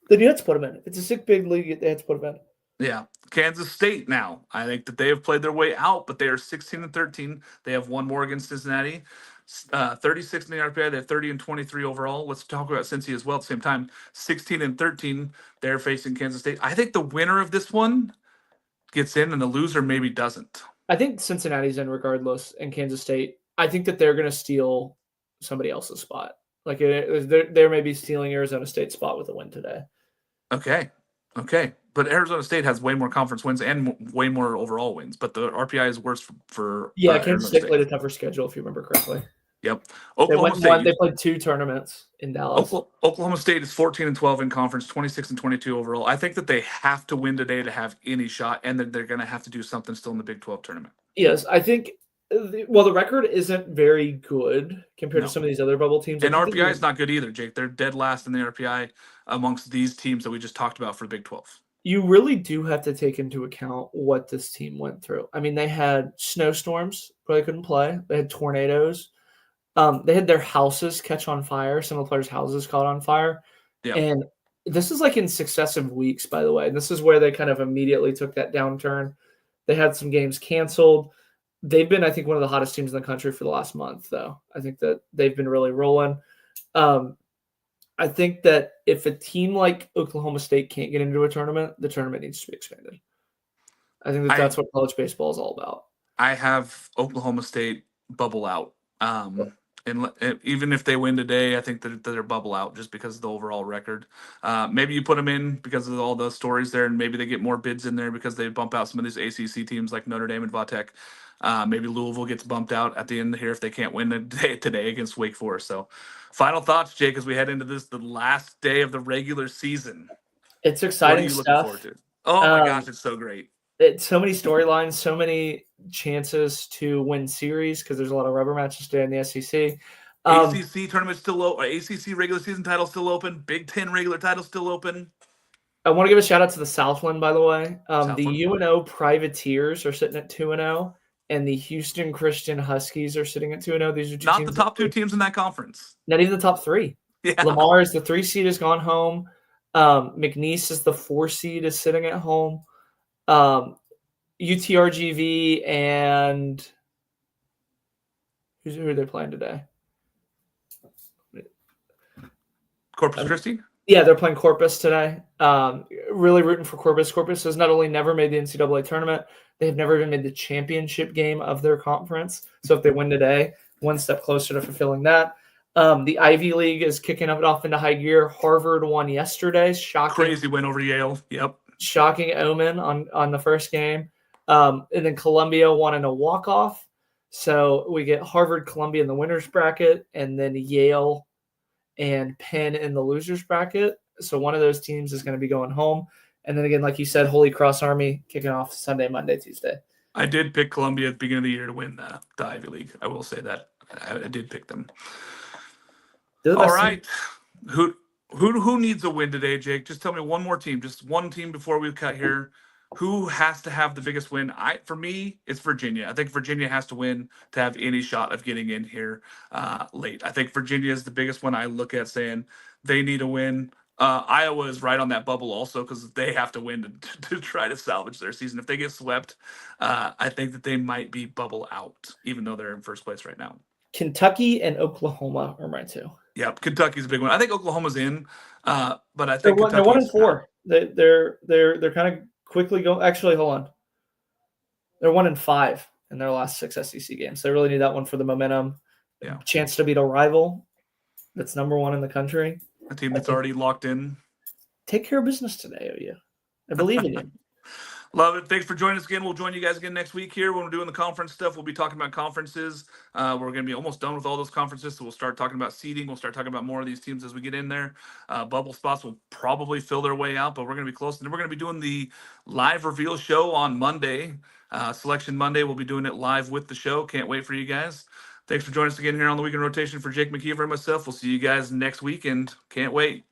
Then you have to put them in. If it's a 6-bid league, they have to put them in. Yeah. Kansas State now. I think that they have played their way out, but they are 16-13. They have one more against Cincinnati. 36 in the RPI. They have 30-23 overall. Let's talk about Cincy as well at the same time. 16-13. They're facing Kansas State. I think the winner of this one gets in, and the loser maybe doesn't. I think Cincinnati's in regardless, and Kansas State. I think that they're going to steal somebody else's spot. Like they're maybe stealing Arizona State's spot with a win today. Okay. But Arizona State has way more conference wins and way more overall wins. But the RPI is worse for Kansas State played a tougher schedule, if you remember correctly. Yep. They played 2 tournaments in Dallas. Oklahoma State is 14-12 in conference, 26-22 overall. I think that they have to win today to have any shot, and that they're going to have to do something still in the Big 12 tournament. Yes, I think. Well, the record isn't very good compared to some of these other bubble teams. And RPI is not good either, Jake. They're dead last in the RPI amongst these teams that we just talked about for the Big 12. You really do have to take into account what this team went through. I mean, they had snowstorms where they couldn't play. They had tornadoes. They had their houses catch on fire. Some of the players' houses caught on fire. Yeah. And this is like in successive weeks, by the way. And this is where they kind of immediately took that downturn. They had some games canceled. They've been, I think, one of the hottest teams in the country for the last month, though. I think that they've been really rolling. I think that if a team like Oklahoma State can't get into a tournament, the tournament needs to be expanded. I think that's what college baseball is all about. I have Oklahoma State bubble out. And even if they win today, I think that they're bubble out just because of the overall record. Maybe you put them in because of all those stories there, and maybe they get more bids in there because they bump out some of these ACC teams like Notre Dame and Vatech. Maybe Louisville gets bumped out at the end here if they can't win today against Wake Forest. So, final thoughts, Jake, as we head into the last day of the regular season. It's exciting stuff. Looking forward to? Oh my gosh, it's so great. It's so many storylines, so many chances to win series because there's a lot of rubber matches today in the SEC. ACC tournament still open. ACC regular season title still open. Big Ten regular title still open. I want to give a shout out to the Southland, by the way. The UNO Privateers are sitting at 2-0, and the Houston Christian Huskies are sitting at 2-0. These are not the top 2 teams in that conference. Not even the top 3. Yeah. Lamar is the 3 seed, has gone home. McNeese is the 4 seed, is sitting at home. UTRGV and who are they playing today? Corpus Christi? Yeah, they're playing Corpus today. Really rooting for Corpus. Corpus has not only never made the NCAA tournament, they have never even made the championship game of their conference. So if they win today, one step closer to fulfilling that. The Ivy League is kicking it off into high gear. Harvard won yesterday. Shocking. Crazy win over Yale. Yep. Shocking omen on the first game. And then Columbia won in a walk-off. So we get Harvard, Columbia in the winners bracket, and then Yale and Penn in the losers bracket. So one of those teams is going to be going home. And then again, like you said, Holy Cross Army kicking off Sunday, Monday, Tuesday. I did pick Columbia at the beginning of the year to win the Ivy League. I will say that. I did pick them. All right. Who needs a win today, Jake? Just tell me one more team. Just one team before we cut here. Who has to have the biggest win? For me, it's Virginia. I think Virginia has to win to have any shot of getting in here late. I think Virginia is the biggest one I look at saying they need a win. Iowa is right on that bubble also because they have to win to try to salvage their season. If they get swept, I think that they might be bubble out, even though they're in first place right now. Kentucky and Oklahoma are mine too. Yep, Kentucky's a big one. I think Oklahoma's in, but I think they're 1-4. They're kind of quickly going. Actually, hold on. They're 1-5 in their last 6 SEC games. They really need that one for the momentum. Yeah, chance to beat a rival that's number 1 in the country. A team that's already locked in. Take care of business today, OU. I believe in you. Love it. Thanks for joining us again. We'll join you guys again next week here when we're doing the conference stuff. We'll be talking about conferences. We're going to be almost done with all those conferences, so we'll start talking about seeding. We'll start talking about more of these teams as we get in there. Bubble spots will probably fill their way out, but we're going to be close. And then we're going to be doing the live reveal show on Monday. Selection Monday. We'll be doing it live with the show. Can't wait for you guys. Thanks for joining us again here on the Weekend Rotation. For Jake McKeever and myself, we'll see you guys next week, and can't wait.